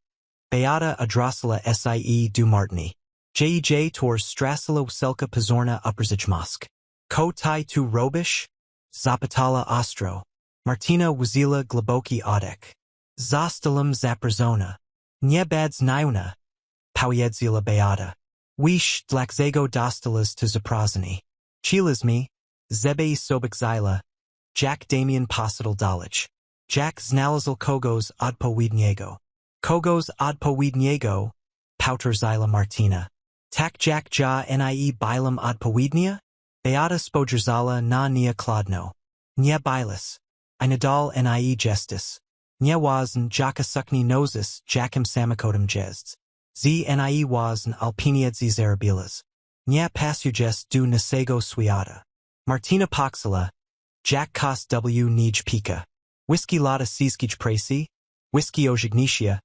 Beata adrasila sie du Martini. Jej tor strasila wselka pozorna uprzich mosk. Ko tai tu robish? Zapatala ostro. Martyna wazila globoki odek. Zostalam zapraszona. Nie bads niuna. Powiedzila Beata. Wish dlaczego dostalas to zaproszenie. Chilizmi, zebei sobekzila. Jack Damian posital dolage. Jack znalazł kogos odpowiedniego. Kogos odpowiedniego, pouterzila Martyna. Tak Jack ja nie bilem odpowiednia? Beata spojerzala na nia kladno. Nie bilis. I nadal nie gestis. Nie wazn jaka sukni nozis jakim samochodem jezdz. Z nie wazn alpiniedzi zarabilas. Nie pasugest du naszego świata. Martyna poxila. Jack kos w nij pika. Whisky lata siskich prasi. Whisky ojignitia.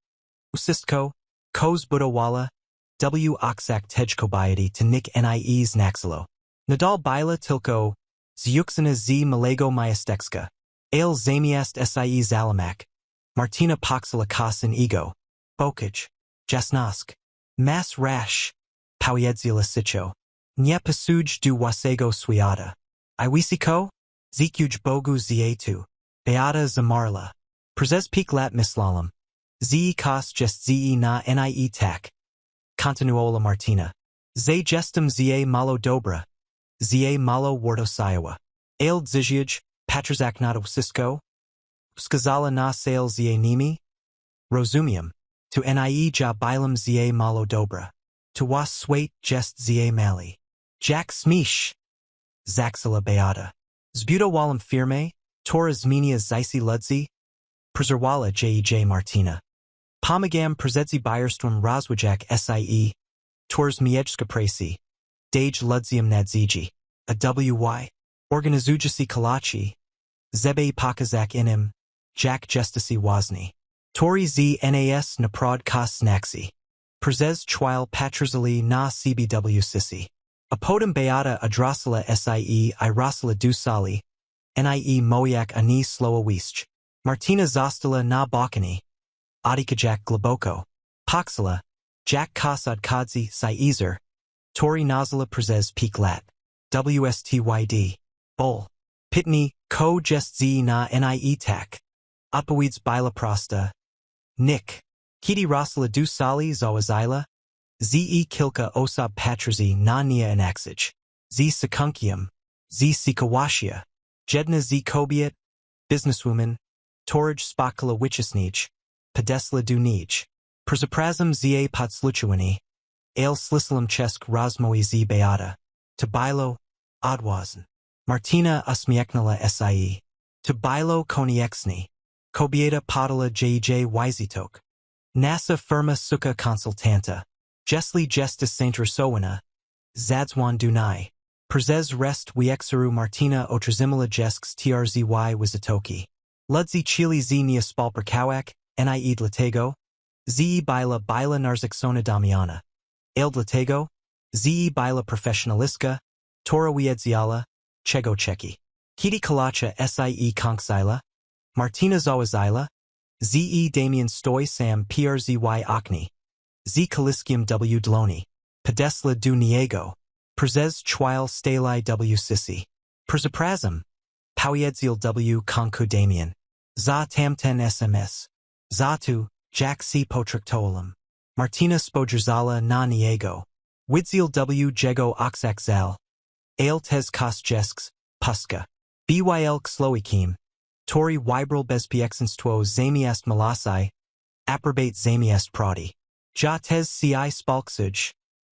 Usistko. Koz budowala. W oksak tejkobiety to nick nie znaxilo. Nadal bila tilko. Zjuksina z malego majestexka. Ale zamiast sie zalamak. Martyna poxila kosin ego. Bogacz. Jasnosk. Mas rash. Powiedzila sicho. Nie pasuj du wasego świata. Iwisiko? Zikuj bogu zietu. Beata zamarla. Prezes peak lat mislalam. Ze kos jest ze na nie tak. Continuola Martyna. Ze gestem ze malo dobra. Ze malo wartosiawa. Ale dziziaj, patrzak na wsisko? Skazala na sale ze nimi? Rozumium. Tu nie ja bilem ze malo dobra. Tu was swait jest ze mali. Jack smish. Zaxila Beata. Zbudowalem firme, tora zmienia zisi ludzi? Prezerwala Martyna. Pomagam prezedzi bierstwem rozwijak sie. Tors miejska prasi. Dage ludzium nadziji. A wy. Organizujasi kalachi. Zebe pokazak inim. Jack justisi wazni. Tori z nas naprod kos snaxi. Prezes chwile patrzali na cbw sisi. Apodem Beata adrasila sie irasila dusali. Nie moyak ani sloa wisch. Martyna zostala na balkani. Adika Jack globoko. Poxila. Jack kosad kadzi siezer. Tori nazala prezes peak lat. Wstyd. Bol. Pitni, ko jest z na nie tak. Odpowiedz bila prosta. Nick. Kiti rasala dusali zawazila. Ze kilka osab patrzi na nia inaxij. Z sekunkium. Z sikawashia. Jedna z kobiet. Businesswoman. Torij spakala wichisnij. Pedesla du nij. Przeprazem za podsluchuani. Ale slisalam chesk rozmoi z Beata. Tabilo. Odwazn. Martyna usmieknala sie. Tabilo koniexni. Kobieta podala wizitok. Nasa firma suka consultanta. Jesli gestis saintersowana. Zadzwan dunai. Prezes rest wiexeru Martyna otrzymała jesks trzy wizatoki. Ludzi chili z nia spalperkałak, nie dlatego. Z bila narzeczonego Damiana. Ale dlatego. Z bila professionalistka. Tora wiedziala. Czego czeki. Kiti kalacha sie konksila. Martyna zawazila. Ze Damian stoi sam przzy okni. Z kaliskim w dloni. Pedesla du niego. Prezes chwile stali w sisi. Przeprazem. Powiedzil w konku Damian. Za tamten SMS. Za tu, Jack si potraktolam. Martyna spojerzala na niego. Widzil w jego oksak zal. Ale tez kos jesks, puska. Byl ksloikim. Tori wybral bezpieczeństwo zamiast malasai. Aprobate zamiast prodi. Ja tez ci spalksuj.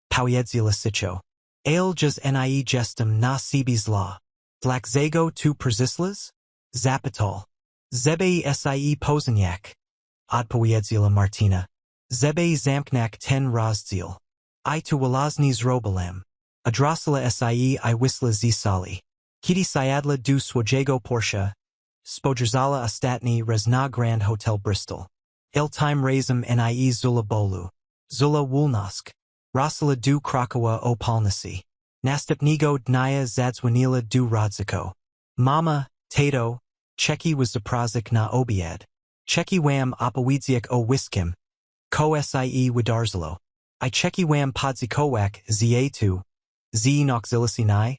Powiedzila sicho. Ale jaz nie gestem na sibi zla. Dlaczego tu przyslas? Zapital. Zebe sie pozniak. Odpowiedziela Martyna. Zebe zamknak ten rozdziel. I tu wylazny zrobilam. Adrasala sie I wisla z sali. Kitty Syadla du swojego Porsche. Spodzierzala ostatni raz na Grand Hotel Bristol. Il time razem nie zula bolu. Zula wulnosk. Rosala du Krakowa o Palnasi. Następnego dnia zadzwoniła du Rodziko. Mama, tato, Czeki was zaprazik na obiad. Czeki wam opowiedzek o whiskim. Ko sie wydarzalo. I czeki wam podzikołek z nok zilisini.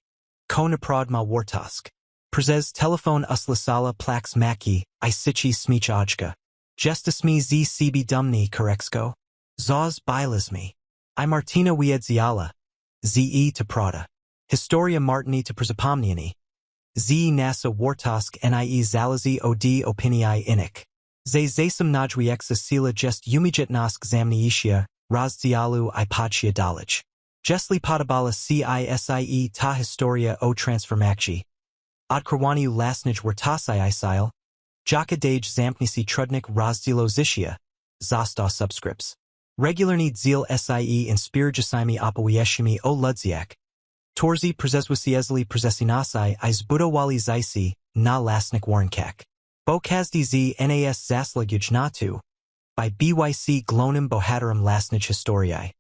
Ko naprod ma wartosk. Przez telefon uslasala plax maki, I sici smich ojka. Jestesmi z cb dumni koreksko. Zaz bilazmi. I Martyna Kowalska. To Prada. Historia Martyny to Przypomnienie. Nasa wartosk nie zalazi od opinii inik. Zasam największa sila jest umiejętność zamniejszia, rozdziału I podsiadalać. Jeśli podobala sie ta historia o transformacji. Odkrywanie własnych wartości sil. Jaka dage zamknięci trudnik rozdziału życia. Został subskrypcję. Regularnie dziel sie inspirujemy opowieszami o ludziach. Torzy przezwycięzli przezwycięzcy I zbudowali zaisi na własnych warunkach. Bo każdy z nas zasługić na to. By byc glonym bohaterem własnych historii.